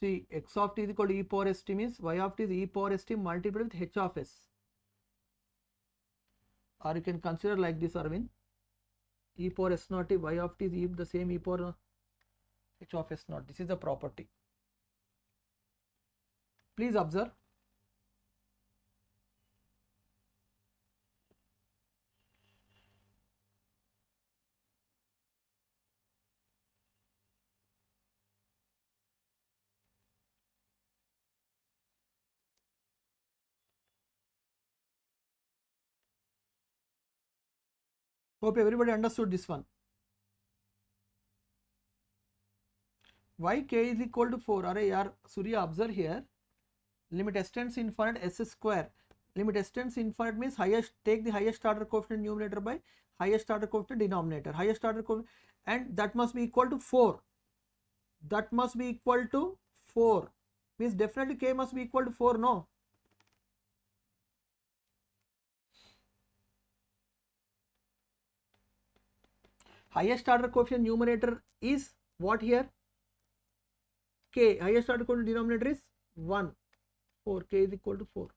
See, x of t is equal to e power s t means y of t is e power s t multiplied with h of s. Or you can consider like this, Arvind. E power s naught t, y of t is the same e power h of s naught. This is the property. Please observe. Hope everybody understood this one. Why k is equal to 4? Array yaar, Surya, observe here. Limit s tends to infinite s square. Limit s tends to infinite means highest, take the highest order coefficient numerator by highest order coefficient denominator. Highest order coefficient, and that must be equal to 4. That must be equal to 4. Means definitely k must be equal to 4, no? Highest order coefficient numerator is what here? K. Highest order coefficient denominator is 1. 4. K is equal to 4.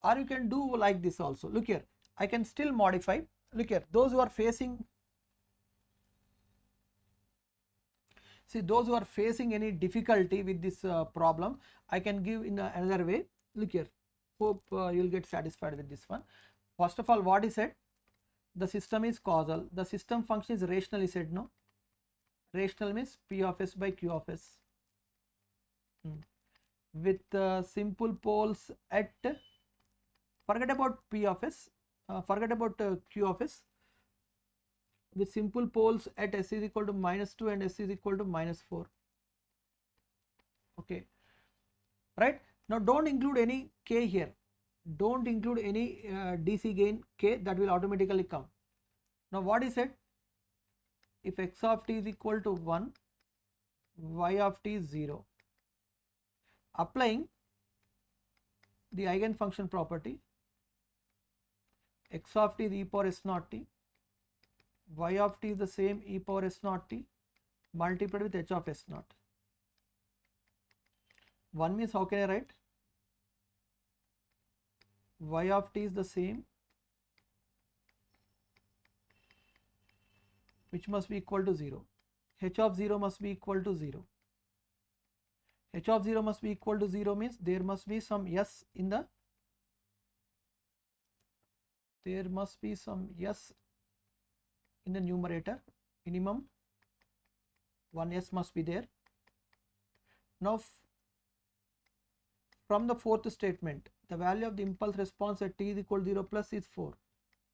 Or you can do like this also. Look here, I can still modify. Look here, those who are facing, see those who are facing any difficulty with this problem, I can give in another way. Look here, hope you'll get satisfied with this one. First of all, what he said, the system is causal, the system function is rational, he said, no? Rational means p of s by q of s with simple poles at, forget about p of s, forget about Q of S. With simple poles at S is equal to -2 and S is equal to -4. Okay, right? Now don't include any K here. Don't include any DC gain K, that will automatically come. Now what is it? If X of t is equal to 1, Y of t is 0. Applying the Eigenfunction property, X of t is e power S naught t, Y of t is the same e power S naught t multiplied with H of S naught. 1 means how can I write? Y of t is the same, which must be equal to 0. H of 0 must be equal to 0. H of 0 must be equal to 0 means there must be some S in the, numerator. Minimum 1 S must be there. Now from the fourth statement, the value of the impulse response at t is equal to 0 plus is 4.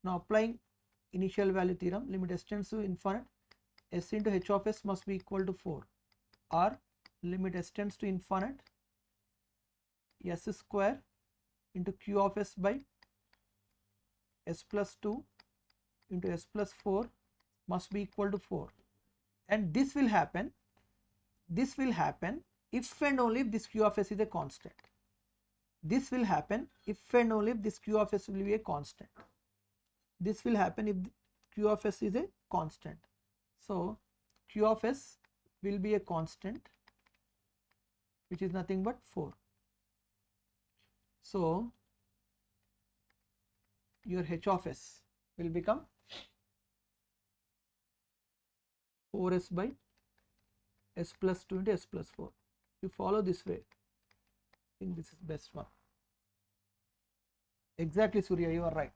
Now applying initial value theorem, limit s tends to infinite, S into H of S must be equal to 4, or limit s tends to infinite, S square into Q of S by S plus 2 into S plus 4 must be equal to 4. And this will happen if and only if this Q of S is a constant. This will happen if and only if this Q of S will be a constant. This will happen if Q of S is a constant. So Q of S will be a constant, which is nothing but 4. So your H of S will become 4S by S plus 2 into S plus 4. You follow this way, I think this is best one. Exactly, Surya, you are right.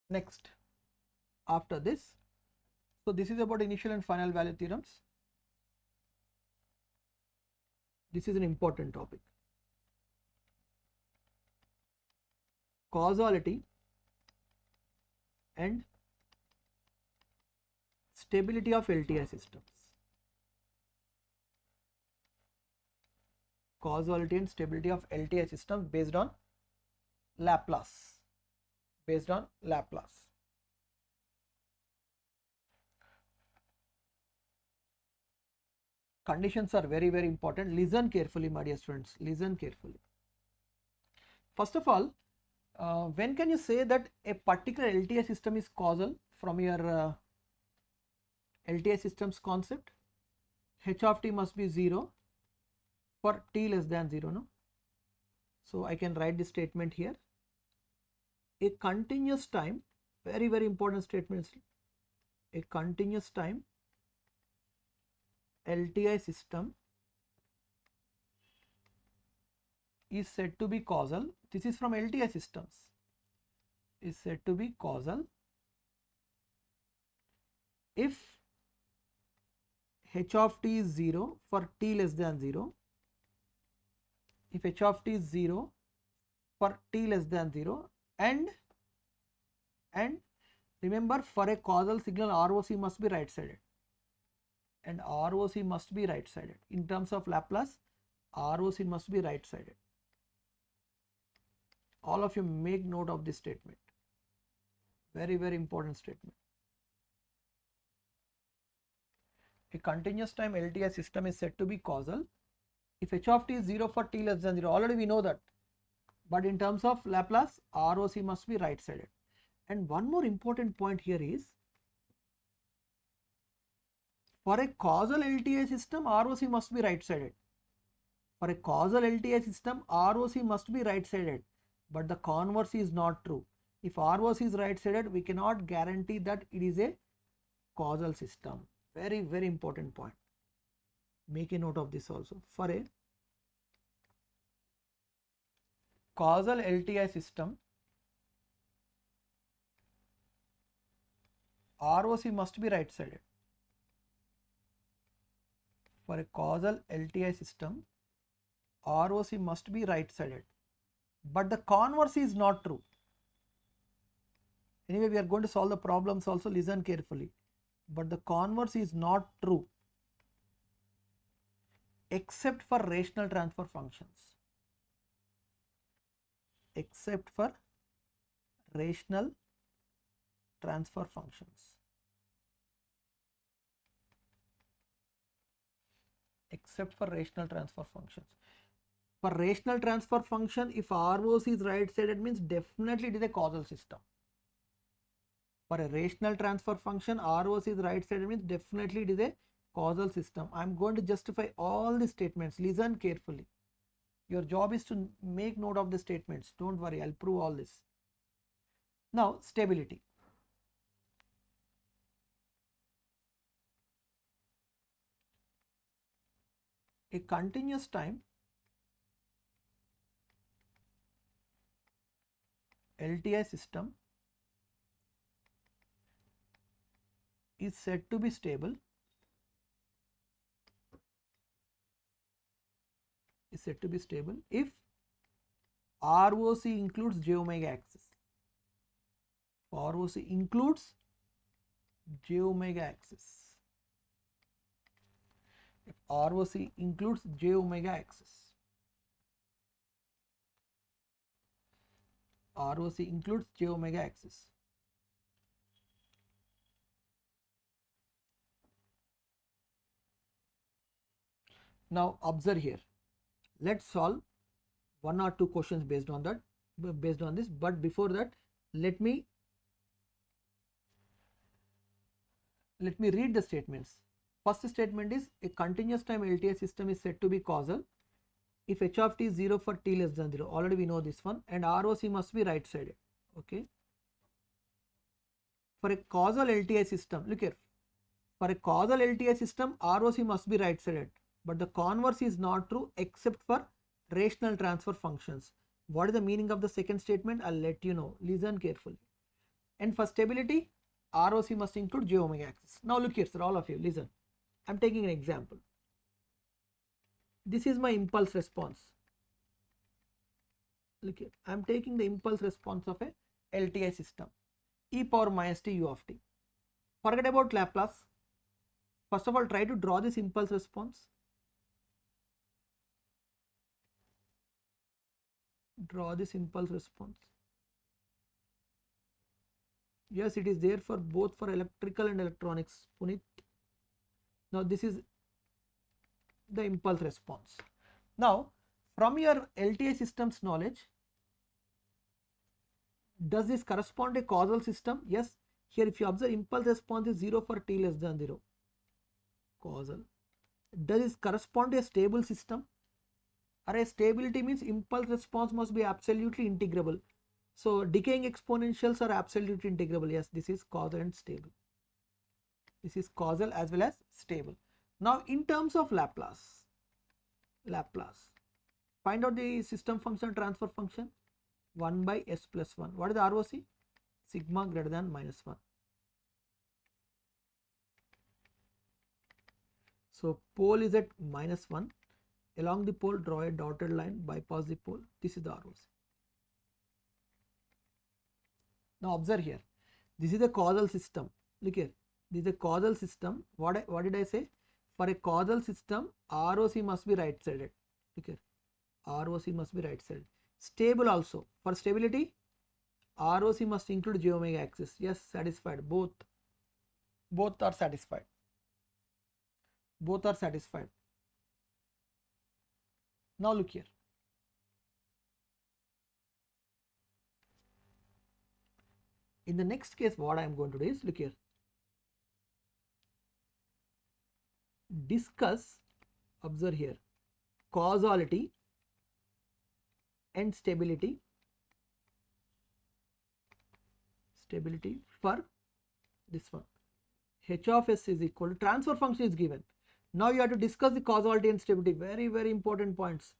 Next, after this, so this is about initial and final value theorems. This is an important topic. Causality and stability of LTI systems. Causality and stability of LTI systems based on Laplace. Conditions are very, very important. Listen carefully, my dear students. Listen carefully. First of all, when can you say that a particular LTI system is causal from your LTI systems concept? H of t must be 0 for t less than 0, no? So I can write this statement here. A continuous time, very, very important statement. A continuous time LTI system is said to be causal. This is from LTI systems. Is said to be causal if H of t is 0 for t less than 0. If H of t is 0 for t less than 0, and remember, for a causal signal ROC must be right sided, and ROC must be right sided. In terms of Laplace, ROC must be right sided. All of you make note of this statement. Very, very important statement. A continuous time LTI system is said to be causal if H of t is 0 for t less than 0. Already we know that. But in terms of Laplace, ROC must be right sided. And one more important point here is, for a causal LTI system, ROC must be right sided. For a causal LTI system, ROC must be right sided. But the converse is not true. If ROC is right sided, we cannot guarantee that it is a causal system. Very, very important point. Make a note of this also. For a causal LTI system, ROC must be right sided. For a causal LTI system, ROC must be right sided. But the converse is not true. Anyway, we are going to solve the problems also, listen carefully. But the converse is not true except for rational transfer functions. Except for rational transfer functions. Except for rational transfer functions. For rational transfer function, if ROC is right sided, means definitely it is a causal system. For a rational transfer function, ROC is right sided, means definitely it is a causal system. I am going to justify all the statements. Listen carefully. Your job is to make note of the statements. Don't worry, I'll prove all this. Now, stability. A continuous time LTI system is said to be stable if ROC includes j omega axis. ROC includes j omega axis. If ROC includes j omega axis. ROC includes j omega axis. Now observe here. Let's solve one or two questions based on this. But before that, let me read the statements. First statement is a continuous time LTI system is said to be causal if h of t is 0 for t less than 0. Already we know this one, and ROC must be right sided. Okay. For a causal LTI system, look here. For a causal LTI system, ROC must be right sided, but the converse is not true except for rational transfer functions. What is the meaning of the second statement? I'll let you know. Listen carefully. And for stability, ROC must include j omega axis. Now look here, sir, all of you, listen. I'm taking an example. This is my impulse response. Look here, I'm taking the impulse response of a LTI system, e power minus t u of t. Forget about Laplace. First of all, try to draw this impulse response. Draw this impulse response. Yes, it is there for both for electrical and electronics, Puneet. Now this is the impulse response. Now from your LTI systems knowledge, does this correspond to a causal system? Yes. Here if you observe, impulse response is 0 for t less than 0. Causal. Does this correspond to a stable system? Or a stability means impulse response must be absolutely integrable. So decaying exponentials are absolutely integrable. Yes, this is causal and stable. This is causal as well as stable. Now in terms of Laplace, find out the system function transfer function 1 by s plus 1. What is the ROC? Sigma greater than minus 1. So pole is at minus 1. Along the pole, draw a dotted line, bypass the pole. This is the ROC. Now observe here. This is a causal system. Look here. This is a causal system. What did I say? For a causal system, ROC must be right sided. Look here. ROC must be right sided. Stable also. For stability, ROC must include j omega axis. Yes, satisfied. Both are satisfied. Both are satisfied. Now look here. In the next case, what I am going to do is, look here. Discuss, observe here, causality and stability stability for this one. H of s is equal to, transfer function is given. Now you have to discuss the causality and stability. Very, very important points.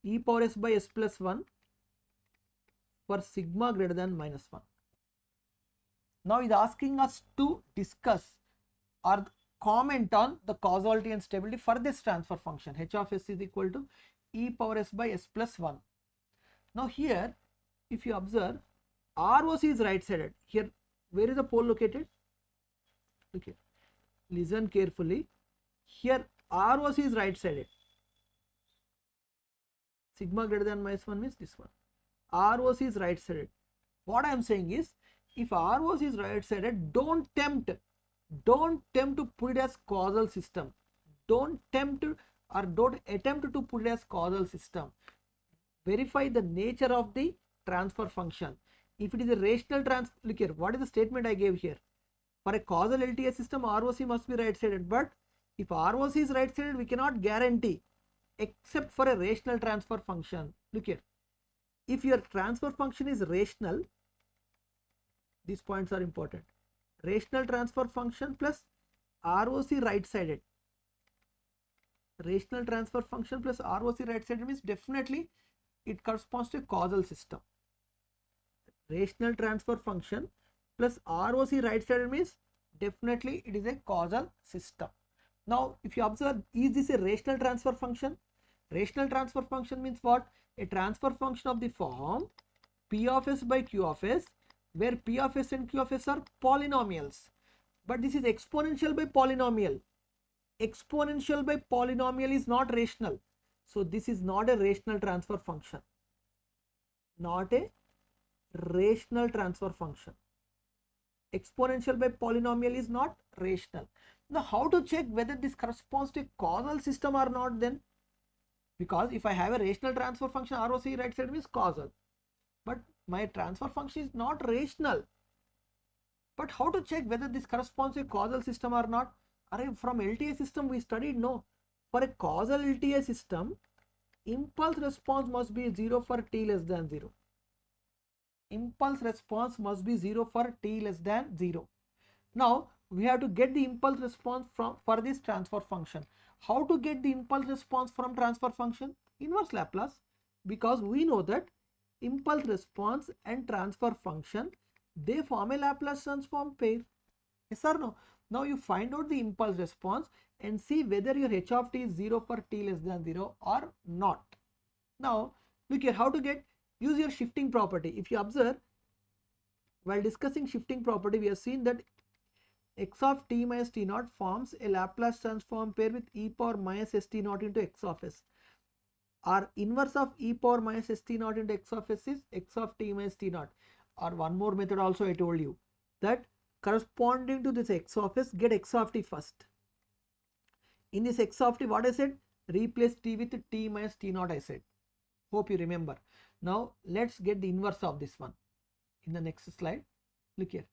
E power s by s plus 1 for sigma greater than minus 1. Now it is asking us to discuss or comment on the causality and stability for this transfer function. H of s is equal to e power s by s plus 1. Now here, if you observe, ROC is right sided. Here, where is the pole located? Okay, listen carefully. Here ROC is right sided. Sigma greater than minus 1 means this one. ROC is right sided. What I am saying is, if ROC is right sided, don't tempt to put it as causal system. Don't tempt or don't attempt to put it as causal system. Verify the nature of the transfer function. If it is a rational look here, what is the statement I gave here? For a causal LTI system, ROC must be right sided, but if ROC is right sided, we cannot guarantee except for a rational transfer function. Look here, if your transfer function is rational, these points are important. Rational transfer function plus ROC right sided. Rational transfer function plus ROC right sided means definitely it corresponds to a causal system. Rational transfer function plus ROC right sided means definitely it is a causal system. Now if you observe, is this a rational transfer function? Rational transfer function means what? A transfer function of the form P of s by Q of s, where P of s and Q of s are polynomials. But this is exponential by polynomial. Exponential by polynomial is not rational. So this is not a rational transfer function. Not a rational transfer function. Exponential by polynomial is not rational. Now how to check whether this corresponds to a causal system or not then? Because if I have a rational transfer function, ROC right side means causal. But my transfer function is not rational. But how to check whether this corresponds to a causal system or not? From LTI system we studied, no. For a causal LTI system, impulse response must be 0 for t less than 0. Impulse response must be 0 for t less than 0. Now we have to get the impulse response for this transfer function. How to get the impulse response from transfer function? Inverse Laplace, because we know that impulse response and transfer function, they form a Laplace transform pair. Yes or no? Now you find out the impulse response and see whether your h of t is 0 for t less than 0 or not. Now look here, how to get, use your shifting property. If you observe, while discussing shifting property, we have seen that x of t minus t naught forms a Laplace transform pair with e power minus st naught into x of s. Our inverse of e power minus st naught into x of s is x of t minus t naught. Or one more method also I told you, that corresponding to this x of s, get x of t first. In this x of t, what I said? Replace t with t minus t naught I said. Hope you remember. Now let's get the inverse of this one in the next slide. Look here,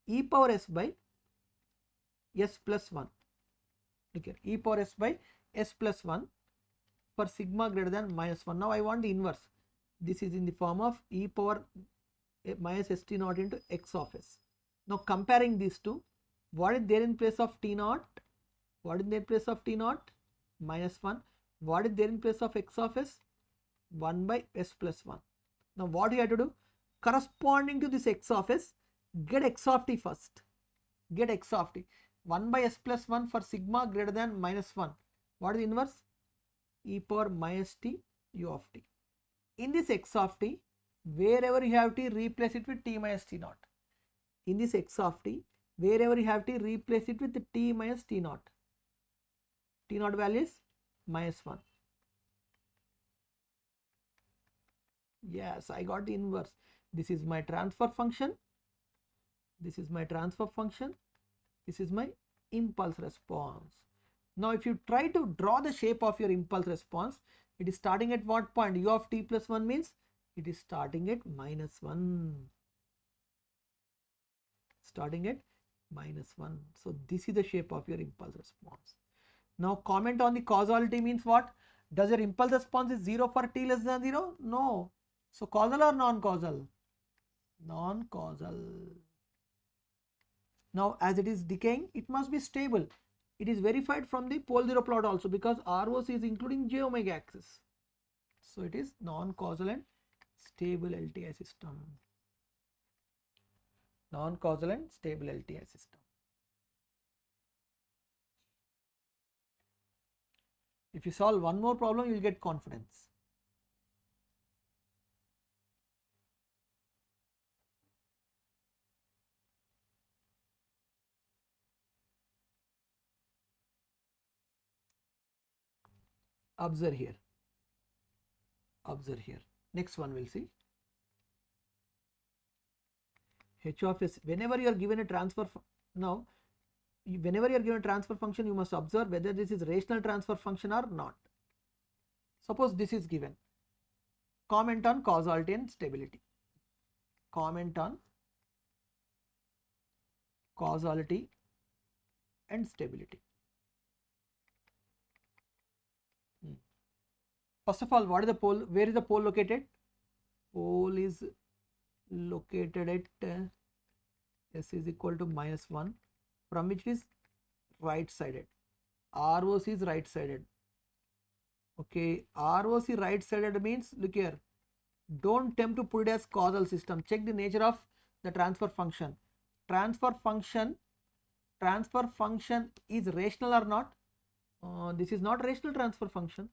e power s by s plus 1. Look here, e power s by s plus 1 for sigma greater than minus 1. Now I want the inverse. This is in the form of e power minus st naught into x of s. Now comparing these two, what is there in place of t naught? What is there in place of t naught? Minus 1. What is there in place of x of s? 1 by s plus 1. Now what you have to do? Corresponding to this x of s, get x of t first. Get x of t. 1 by s plus 1 for sigma greater than minus 1. What is the inverse? E power minus t u of t. In this x of t, wherever you have t, replace it with t minus t naught. In this x of t, wherever you have t, replace it with the t minus t naught. T naught value is minus 1. Yes, I got the inverse. This is my transfer function. This is my transfer function. This is my impulse response. Now if you try to draw the shape of your impulse response, it is starting at what point? U of t plus 1 means it is starting at minus 1. Starting at minus 1. So this is the shape of your impulse response. Now comment on the causality means what? Does your impulse response is 0 for t less than 0? No. So causal or non-causal? Non-causal. Now as it is decaying, it must be stable. It is verified from the pole zero plot also, because ROC is including j omega axis. So it is non-causal and stable LTI system. Non-causal and stable LTI system. If you solve one more problem, you will get confidence. Observe here. Observe here. Next one we'll see. H of s. Whenever you are given a transfer, whenever you are given a transfer function, you must observe whether this is rational transfer function or not. Suppose this is given. Comment on causality and stability. Comment on causality and stability. First of all, what is the pole? Where is the pole located? Pole is located at s is equal to -1, from which is right sided. ROC is right sided. Okay, ROC right sided means, look here, don't attempt to put it as causal system. Check the nature of the transfer function. Transfer function is rational or not? This is not rational transfer function.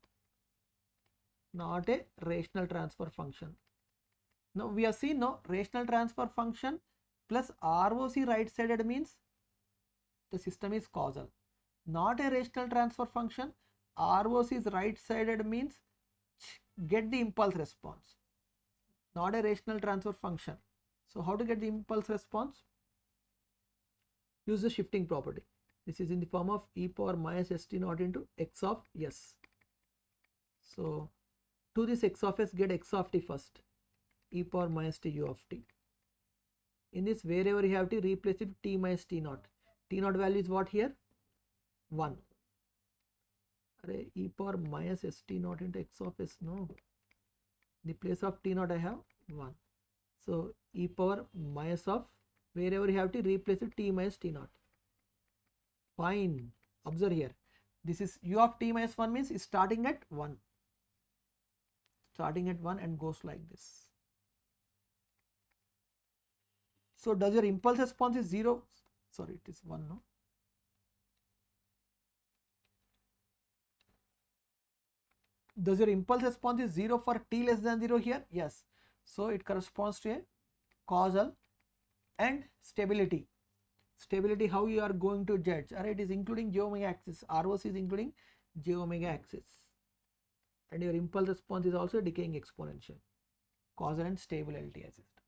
Not a rational transfer function. Now we have seen, no, rational transfer function plus ROC right sided means the system is causal. Not a rational transfer function. ROC is right sided means get the impulse response. Not a rational transfer function. So how to get the impulse response? Use the shifting property. This is in the form of e power minus st naught into x of s. So to this x of s, get x of t first. E power minus t u of t. In this, wherever you have to replace it t minus t naught. T naught value is what here? 1. E power minus st naught into x of s, no. In the place of t naught I have 1. So e power minus of, wherever you have to replace it t minus t naught. Fine. Observe here. This is u of t minus 1 means is starting at 1. Starting at 1 and goes like this. So does your impulse response is 0? Sorry, it is 1, no? Does your impulse response is 0 for t less than 0 here? Yes. So it corresponds to a causal and stability. Stability, how you are going to judge? Alright, it is including j omega axis. ROC is including j omega axis. And your impulse response is also decaying exponential. Causal and stable LTI system.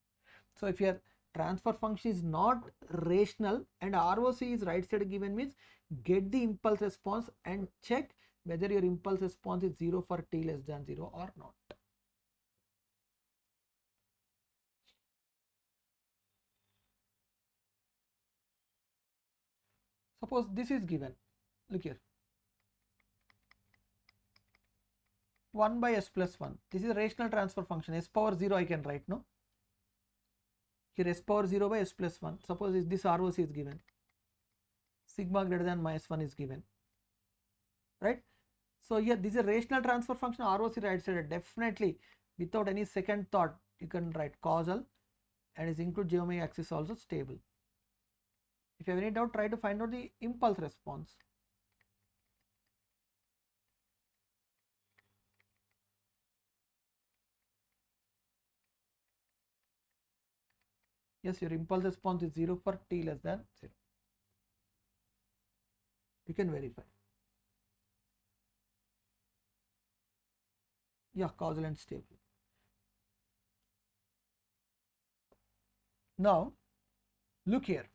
So if your transfer function is not rational and ROC is right side given, means get the impulse response and check whether your impulse response is 0 for t less than 0 or not. Suppose this is given. Look here. 1 by s plus 1. This is a rational transfer function. S power 0 I can write, no? Here s power 0 by s plus 1. Suppose this ROC is given. Sigma greater than -1 is given. Right? So here this is a rational transfer function, ROC right sided. Definitely without any second thought you can write causal and is include j omega axis also stable. If you have any doubt, try to find out the impulse response. Yes, your impulse response is 0 for t less than 0. You can verify. Yeah, causal and stable. Now look here.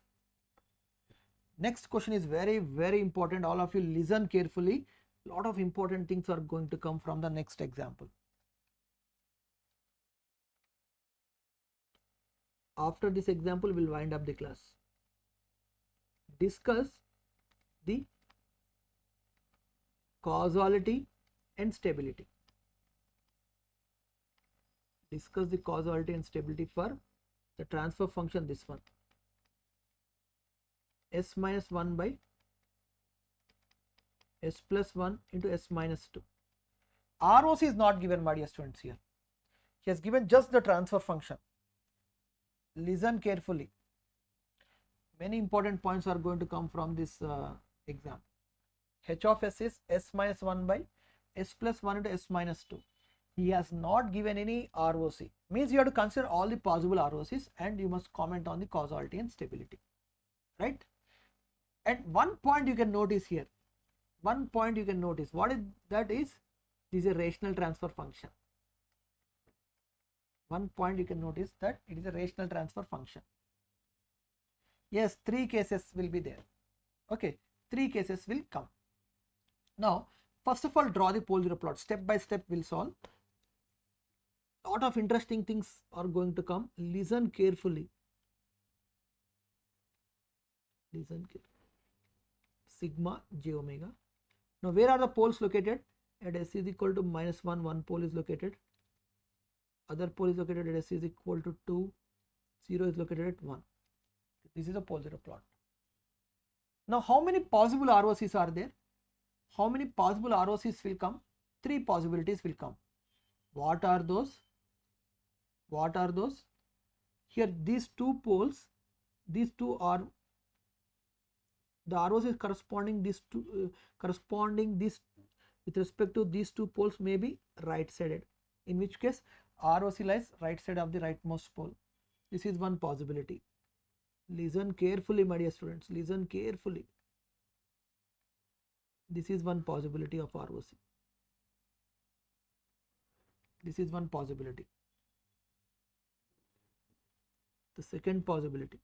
Next question is very, very important. All of you listen carefully. A lot of important things are going to come from the next example. After this example, we'll wind up the class. Discuss the causality and stability. Discuss the causality and stability for the transfer function, this one. s minus 1 by s plus 1 into s minus 2. ROC is not given, my dear students, here. He has given just the transfer function. Listen carefully. Many important points are going to come from this exam. H of s is s minus 1 by s plus 1 into s minus 2. He has not given any ROC. Means you have to consider all the possible ROCs and you must comment on the causality and stability. Right? And one point you can notice here. One point you can notice. What is that is? This is a rational transfer function. One point you can notice that it is a rational transfer function. Yes, 3 cases will be there. Okay, 3 cases will come. Now, first of all, draw the pole zero plot. Step by step we'll solve. Lot of interesting things are going to come. Listen carefully. Listen carefully. Sigma j omega. Now, where are the poles located? At s is equal to minus 1, one pole is located. Other pole is located at s is equal to 2, 0 is located at 1. This is a pole zero plot. Now, how many possible ROCs are there? How many possible ROCs will come? 3 possibilities will come. What are those? What are those? Here, these 2 poles, these 2 are the ROCs corresponding this to with respect to these 2 poles may be right sided. In which case, ROC lies right side of the rightmost pole. This is one possibility. Listen carefully, my dear students. Listen carefully. This is one possibility of ROC. This is one possibility. The second possibility.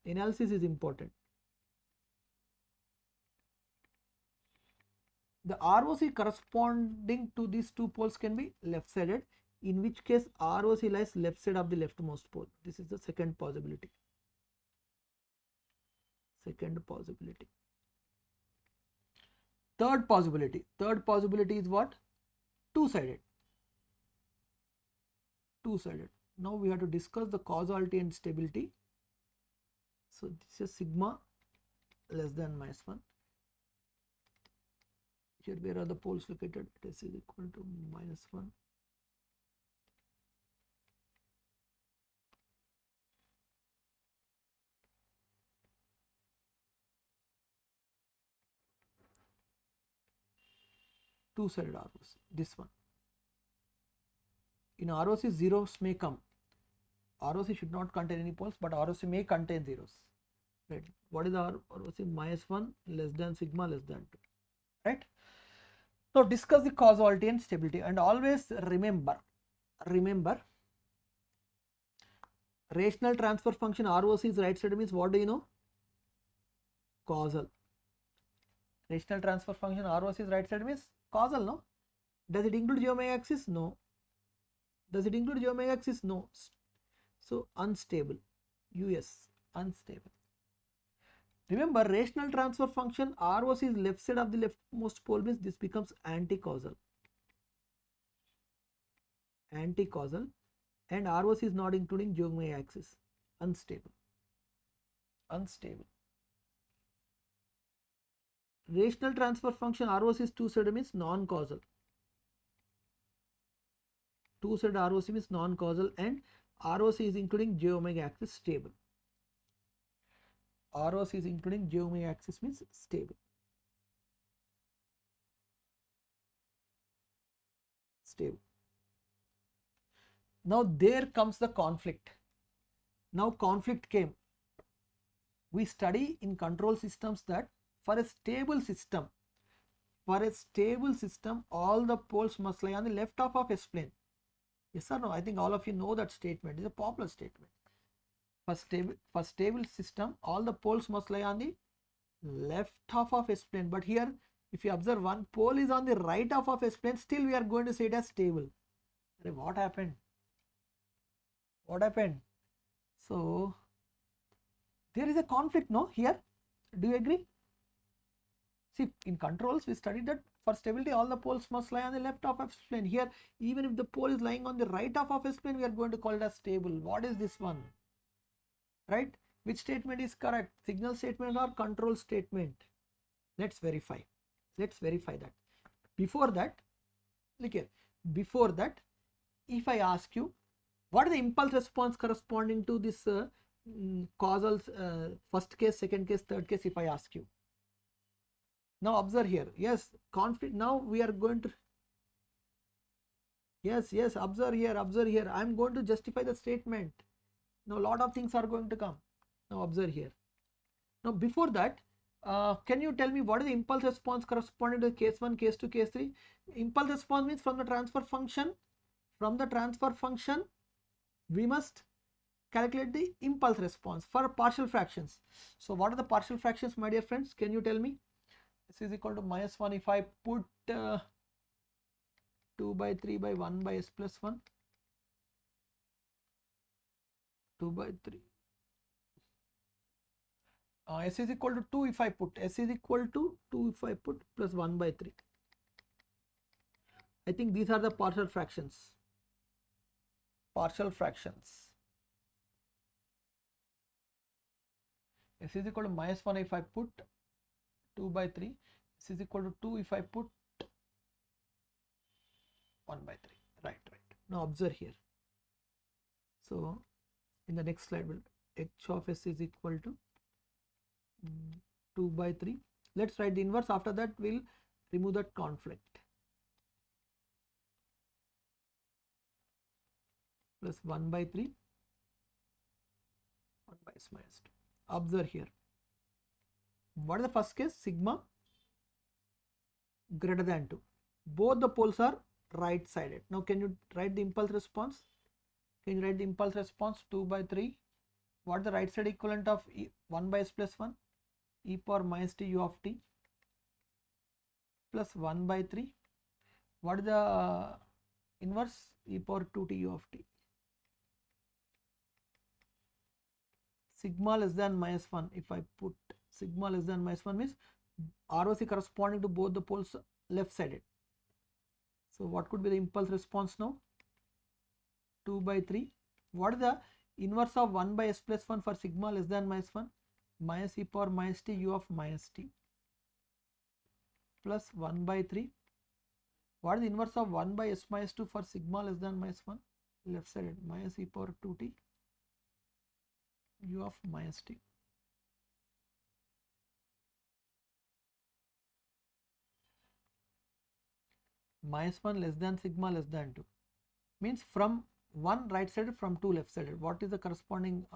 Analysis is important. The ROC corresponding to these 2 poles can be left sided, in which case ROC lies left side of the leftmost pole. This is the second possibility. Second possibility. Third possibility. Third possibility is what? Two-sided. Two-sided. Now we have to discuss the causality and stability. So this is sigma less than minus 1. Here where are the poles located? S is equal to minus 1. Two-sided ROC, this one. In ROC, zeros may come. ROC should not contain any poles, but ROC may contain zeros. Right? What is our ROC? Minus 1 less than sigma less than 2. Right? Now discuss the causality and stability, and always remember, rational transfer function ROC is right side means what do you know? Causal. Rational transfer function ROC is right side means causal, no? Does it include j omega axis? No. Does it include j omega axis? No. So unstable. US, unstable. Remember, rational transfer function ROC is left side of the leftmost pole means this becomes anti-causal. Anti-causal, and ROC is not including j omega axis. Unstable. Unstable. Rational transfer function ROC is two-sided means non-causal. Two-sided ROC means non-causal, and ROC is including j omega axis, stable. ROC is including j omega axis means stable. Stable. Now there comes the conflict. Now conflict came. We study in control systems that for a stable system, all the poles must lie on the left half of S-plane. Yes or no? I think all of you know that statement. It's a popular statement. For stable system, all the poles must lie on the left half of S-plane. But here, if you observe, one pole is on the right half of S-plane, still we are going to say it as stable. What happened? What happened? So, there is a conflict, no? Here, do you agree? See, in controls, we studied that For stability, all the poles must lie on the left half of S-plane. Here, even if the pole is lying on the right half of S-plane, we are going to call it as stable. What is this one? Right? Which statement is correct? Signal statement or control statement? Let's verify. Let's verify that. Before that, look here. Before that, if I ask you, what is the impulse response corresponding to this causal first case, second case, third case, if I ask you? Now observe here. Yes, conflict. Now we are going to, yes, observe here, observe here. I am going to justify the statement. Now a lot of things are going to come. Now observe here. Now before that, can you tell me what is the impulse response corresponding to case 1, case 2, case 3? Impulse response means from the transfer function. From the transfer function, we must calculate the impulse response for partial fractions. So what are the partial fractions, my dear friends? Can you tell me? This is equal to -1 if I put 2 by 3 by 1 by s plus 1. 2 by 3. S is equal to 2 if I put, S is equal to 2 if I put plus 1 by 3. I think these are the partial fractions. Partial fractions. S is equal to -1 if I put 2 by 3. S is equal to 2 if I put 1 by 3. Right. Now observe here. So in the next slide, h of s is equal to 2 by 3. Let's write the inverse. After that, we'll remove that conflict. Plus 1 by 3. 1 by s minus 2. Observe here. What is the first case? Sigma greater than 2. Both the poles are right sided. Now can you write the impulse response? Can you write the impulse response? 2 by 3. What is the right side equivalent of 1 by s plus 1? E power minus t u of t plus 1 by 3. What is the inverse? E power 2 t u of t. Sigma less than -1. If I put sigma less than -1 means ROC corresponding to both the poles left sided. So what could be the impulse response now? 2 by 3. What is the inverse of 1 by s plus 1 for sigma less than -1? Minus e power minus t u of minus t plus 1 by 3. What is the inverse of 1 by s minus 2 for sigma less than -1? Left sided, minus e power 2t u of minus t. -1 less than sigma less than 2 means from 1 right sided, from 2 left sided. What is the corresponding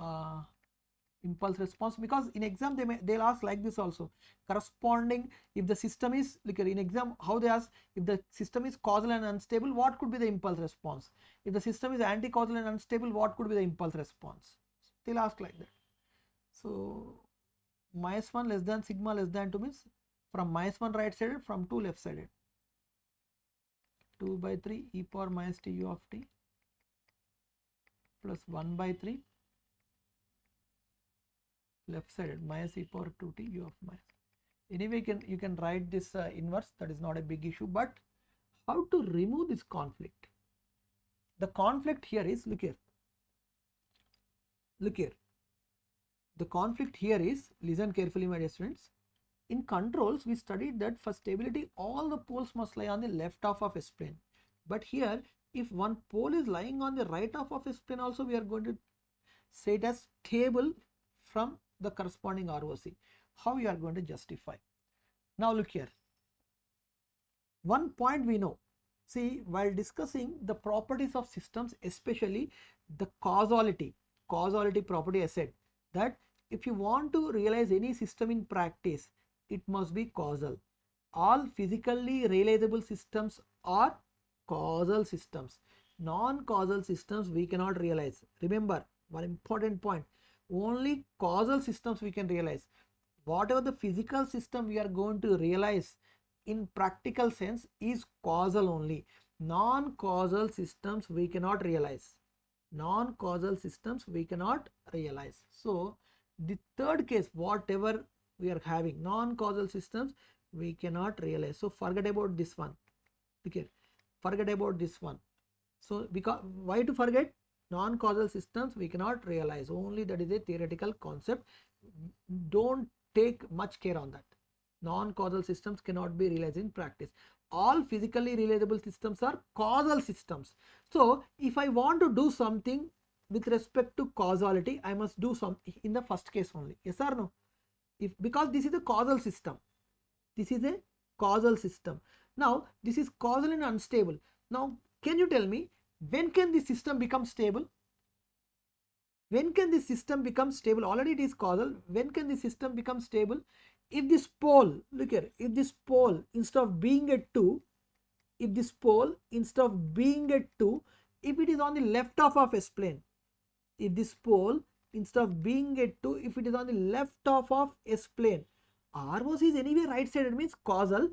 impulse response? Because in exam they'll ask like this also, corresponding, if the system is, look in exam how they ask, if the system is causal and unstable, what could be the impulse response? If the system is anti-causal and unstable, what could be the impulse response? They'll ask like that. So -1 less than sigma less than 2 means from -1 right sided, from 2 left sided. 2 by 3 e power minus t u of t plus 1 by 3 left sided minus e power 2t u of minus. Anyway, you can write this inverse, that is not a big issue. But how to remove this conflict? The conflict here is, look here. The conflict here is, listen carefully my dear students. In controls, we studied that for stability, all the poles must lie on the left half of S plane. But here, if one pole is lying on the right half of S plane also, we are going to say it as stable from the corresponding ROC. How you are going to justify? Now look here. One point we know. See, while discussing the properties of systems, especially the causality property, I said that if you want to realize any system in practice, it must be causal. All physically realizable systems are causal systems. Non-causal systems we cannot realize. Remember one important point, only causal systems we can realize. Whatever the physical system we are going to realize in practical sense is causal only. Non-causal systems we cannot realize. Non-causal systems we cannot realize. So the third case, whatever we are having non-causal systems, we cannot realize. So forget about this one. Okay, forget about this one. So because why to forget? Non-causal systems we cannot realize, only that is a theoretical concept. Don't take much care on that. Non-causal systems cannot be realized in practice. All physically realizable systems are causal systems. So if I want to do something with respect to causality, I must do something in the first case only. Yes or no? If because this is a causal system. This is a causal system. Now this is causal and unstable. Now can you tell me, when can the system become stable? When can the system become stable? Already it is causal. When can the system become stable? If this pole, look here, if this pole instead of being at 2, if this pole instead of being at 2, if it is on the left half of S plane, if this pole instead of being at 2, if it is on the left half of S plane, ROC is anyway right sided, means causal.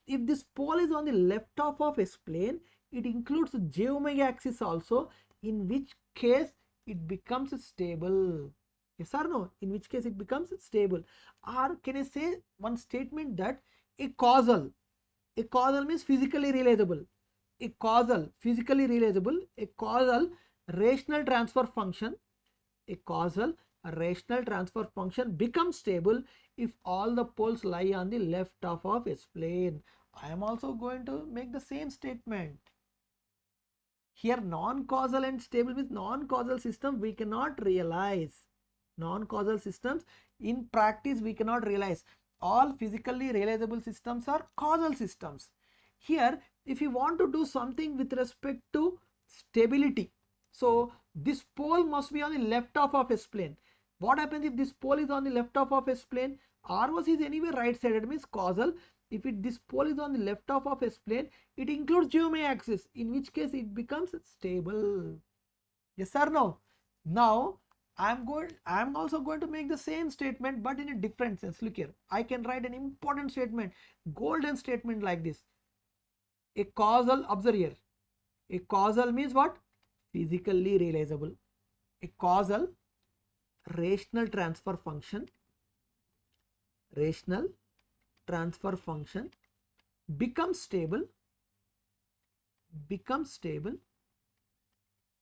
If this pole is on the left half of S plane, it includes j omega axis also, in which case it becomes stable. Yes or no? In which case it becomes stable. Or can I say one statement that a causal means physically realizable, a causal physically realizable, a causal rational transfer function, a causal rational transfer function becomes stable if all the poles lie on the left half of S plane. I am also going to make the same statement. Here non-causal and stable means non-causal system we cannot realize. Non-causal systems in practice we cannot realize. All physically realizable systems are causal systems. Here if you want to do something with respect to stability, so this pole must be on the left half of S plane. What happens if this pole is on the left half of S plane? ROC is anyway right sided, means causal. If this pole is on the left half of S plane, it includes j omega axis, in which case it becomes stable. Yes or no? Now I am also going to make the same statement but in a different sense. Look here, I can write an important statement, golden statement like this. A causal, observe here, a causal means what? Physically realizable. A causal rational transfer function, rational transfer function becomes stable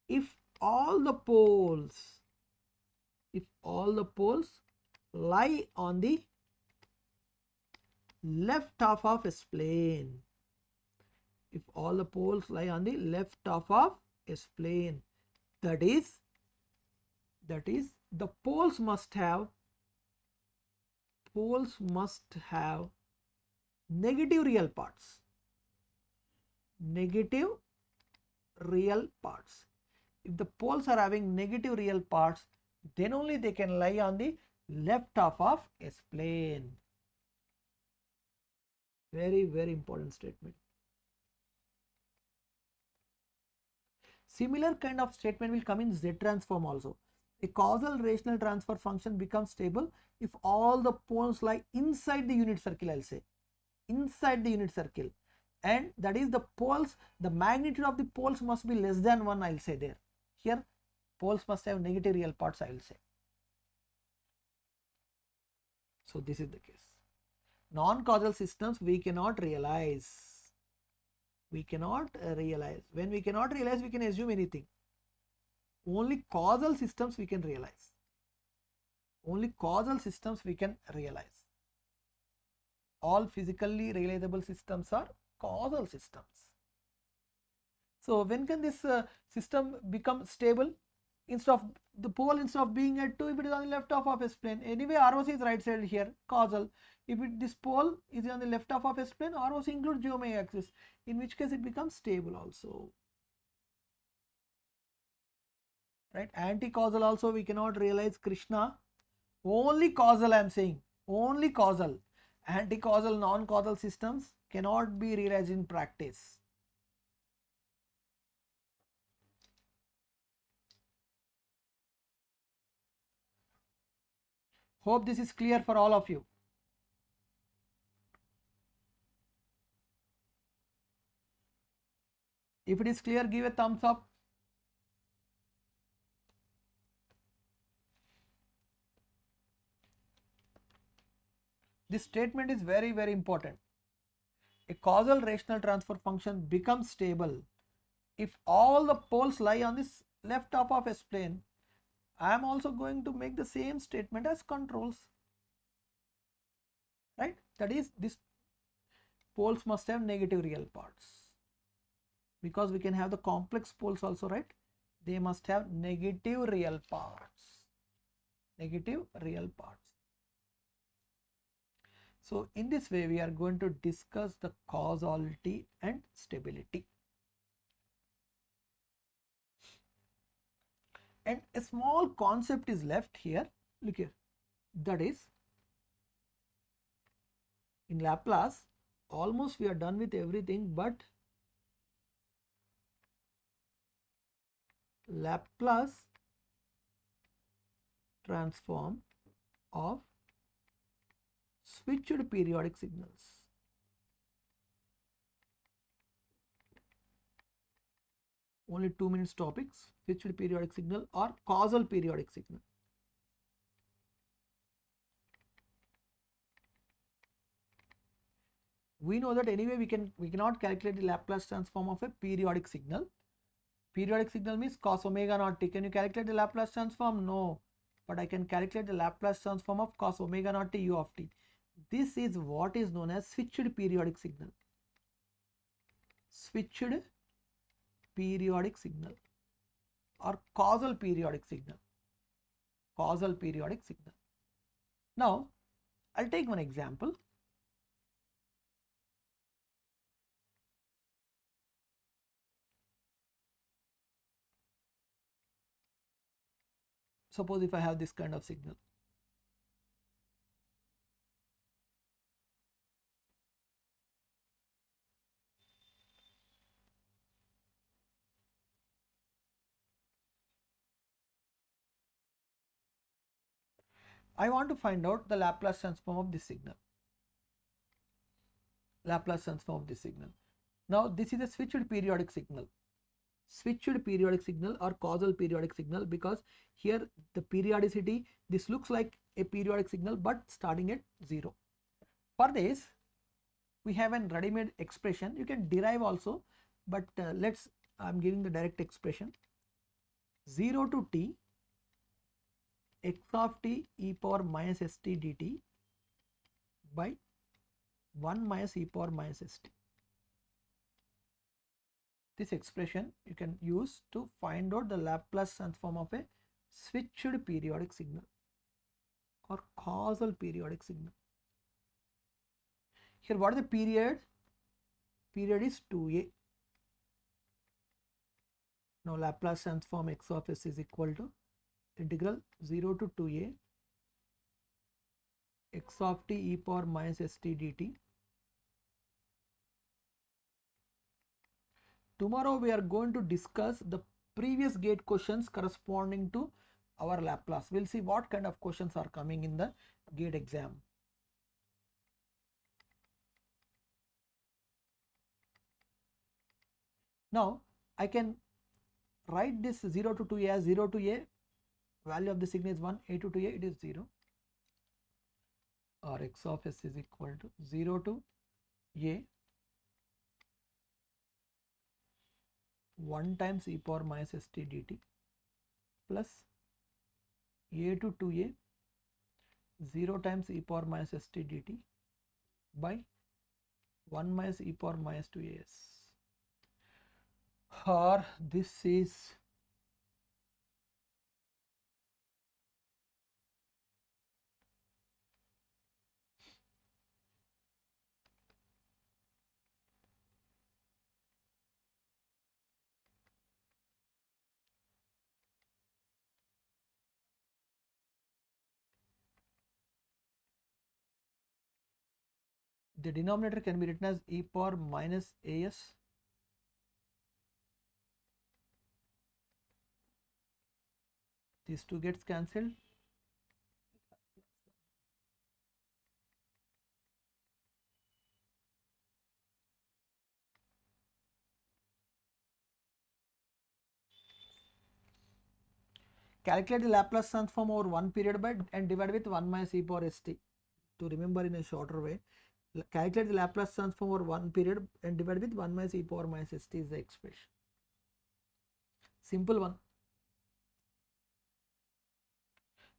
if all the poles lie on the left half of S plane. If all the poles lie on the left half of S plane, that is the poles must have negative real parts. Negative real parts. If the poles are having negative real parts, then only they can lie on the left half of S plane. Very, very important statement. Similar kind of statement will come in Z transform also. A causal rational transfer function becomes stable if all the poles lie inside the unit circle, I'll say. Inside the unit circle. And that is the poles, the magnitude of the poles must be less than 1, I'll say there. Here poles must have negative real parts, I will say. So this is the case. Non-causal systems we cannot realize. We cannot realize. When we cannot realize, we can assume anything. Only causal systems we can realize. Only causal systems we can realize. All physically realizable systems are causal systems. So when can this system become stable? Instead of the pole, instead of being at 2, if it is on the left half of S plane, anyway ROC is right sided here, causal. If this pole is on the left half of S plane, ROC includes j omega axis, in which case it becomes stable also. Right? Anti-causal also we cannot realize, Krishna. Only causal I am saying, only causal. Anti-causal, non-causal systems cannot be realized in practice. Hope this is clear for all of you. If it is clear, give a thumbs up. This statement is very, very important. A causal rational transfer function becomes stable if all the poles lie on this left half of S plane. I am also going to make the same statement as controls, right? That is, these poles must have negative real parts, because we can have the complex poles also, right? They must have negative real parts. Negative real parts. So in this way, we are going to discuss the causality and stability. And a small concept is left here. Look here. That is, in Laplace, almost we are done with everything, but Laplace transform of switched periodic signals. Only 2 minutes topics: switched periodic signal or causal periodic signal. We know that anyway we cannot calculate the Laplace transform of a periodic signal. Periodic signal means cos omega naught t. Can you calculate the Laplace transform? No. But I can calculate the Laplace transform of cos omega naught t u of t. This is what is known as switched periodic signal. Switched periodic signal or causal periodic signal. Causal periodic signal. Now, I'll take one example. Suppose if I have this kind of signal. I want to find out the Laplace transform of this signal. Laplace transform of this signal. Now this is a switched periodic signal. Switched periodic signal or causal periodic signal, because here the periodicity, this looks like a periodic signal but starting at 0. For this we have a ready-made expression. You can derive also, but I'm giving the direct expression. 0 to t x of t e power minus st dt by 1 minus e power minus st. This expression you can use to find out the Laplace transform of a switched periodic signal or causal periodic signal. Here what is the period? Period is 2a. Now Laplace transform x of s is equal to integral 0 to 2a x of t e power minus st dt. Tomorrow we are going to discuss the previous gate questions corresponding to our Laplace. We'll see what kind of questions are coming in the gate exam. Now I can write this 0 to 2a as 0 to a, value of the signal is 1, a to 2a it is 0, or x of s is equal to 0 to a 1 times e power minus st dt plus a to 2a 0 times e power minus st dt by 1 minus e power minus 2as, or this is the denominator can be written as e power minus as these two gets cancelled. Calculate the Laplace transform over one period by and divide with 1 minus e power st. to remember in a shorter way. Calculate the Laplace transform over one period and divide with 1 minus e power minus st is the expression. Simple one.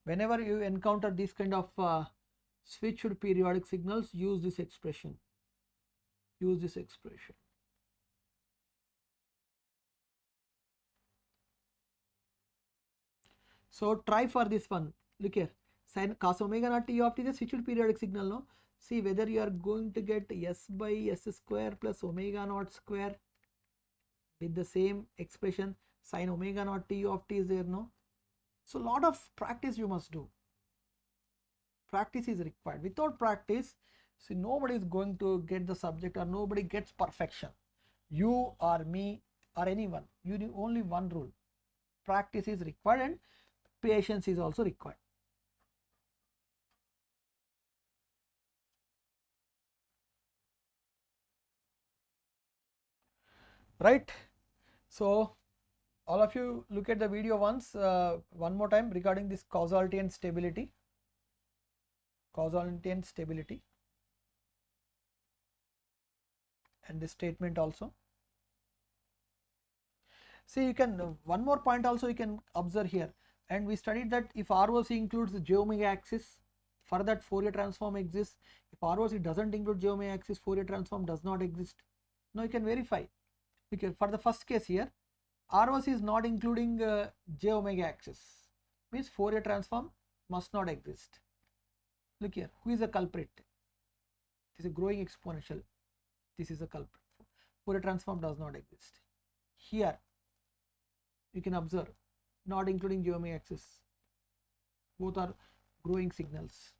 Whenever you encounter this kind of switched periodic signals, use this expression. Use this expression. So try for this one. Look here, sin cos omega naught t of t is a switched periodic signal. No, see whether you are going to get s by s square plus omega naught square with the same expression. Sin omega naught t of t is there. No, so lot of practice you must do. Practice is required. Without practice, see, nobody is going to get the subject, or nobody gets perfection. You or me or anyone, you need only one rule: practice is required and patience is also required. Right? So all of you look at the video once, one more time regarding this causality and stability. Causality and stability, and this statement also. See, you can one more point also you can observe here, and we studied that if ROC includes the j omega axis, for that Fourier transform exists. If ROC doesn't include j omega axis, Fourier transform does not exist. Now you can verify. Okay, for the first case here, ROC is not including j omega axis, means Fourier transform must not exist. Look here, who is the culprit? It is a growing exponential. This is a culprit. Fourier transform does not exist. Here you can observe, not including j omega axis. Both are growing signals.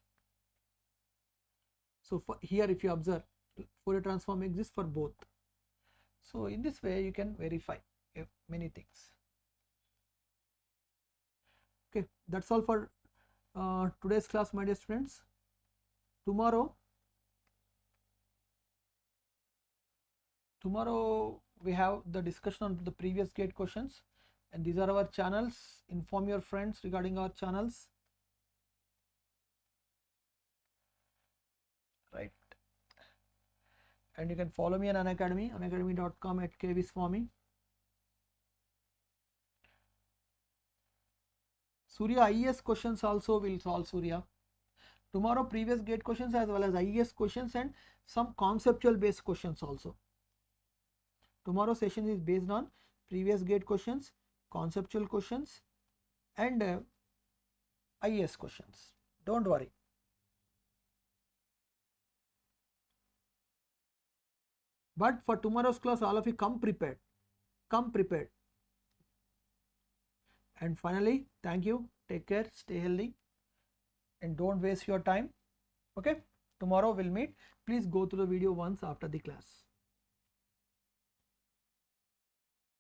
So for here, if you observe, Fourier transform exists for both. So in this way you can verify many things. Okay, that's all for today's class, my dear students. Tomorrow we have the discussion on the previous gate questions, and these are our channels. Inform your friends regarding our channels. Right, and you can follow me on Unacademy, unacademy.com at @kvswamy. Surya, IES questions also will solve, Surya. Tomorrow previous gate questions as well as IES questions and some conceptual based questions also. Tomorrow session is based on previous gate questions, conceptual questions and IES questions. Don't worry. But for tomorrow's class, all of you come prepared. Come prepared. And finally, thank you. Take care. Stay healthy. And don't waste your time. Okay. Tomorrow we'll meet. Please go through the video once after the class.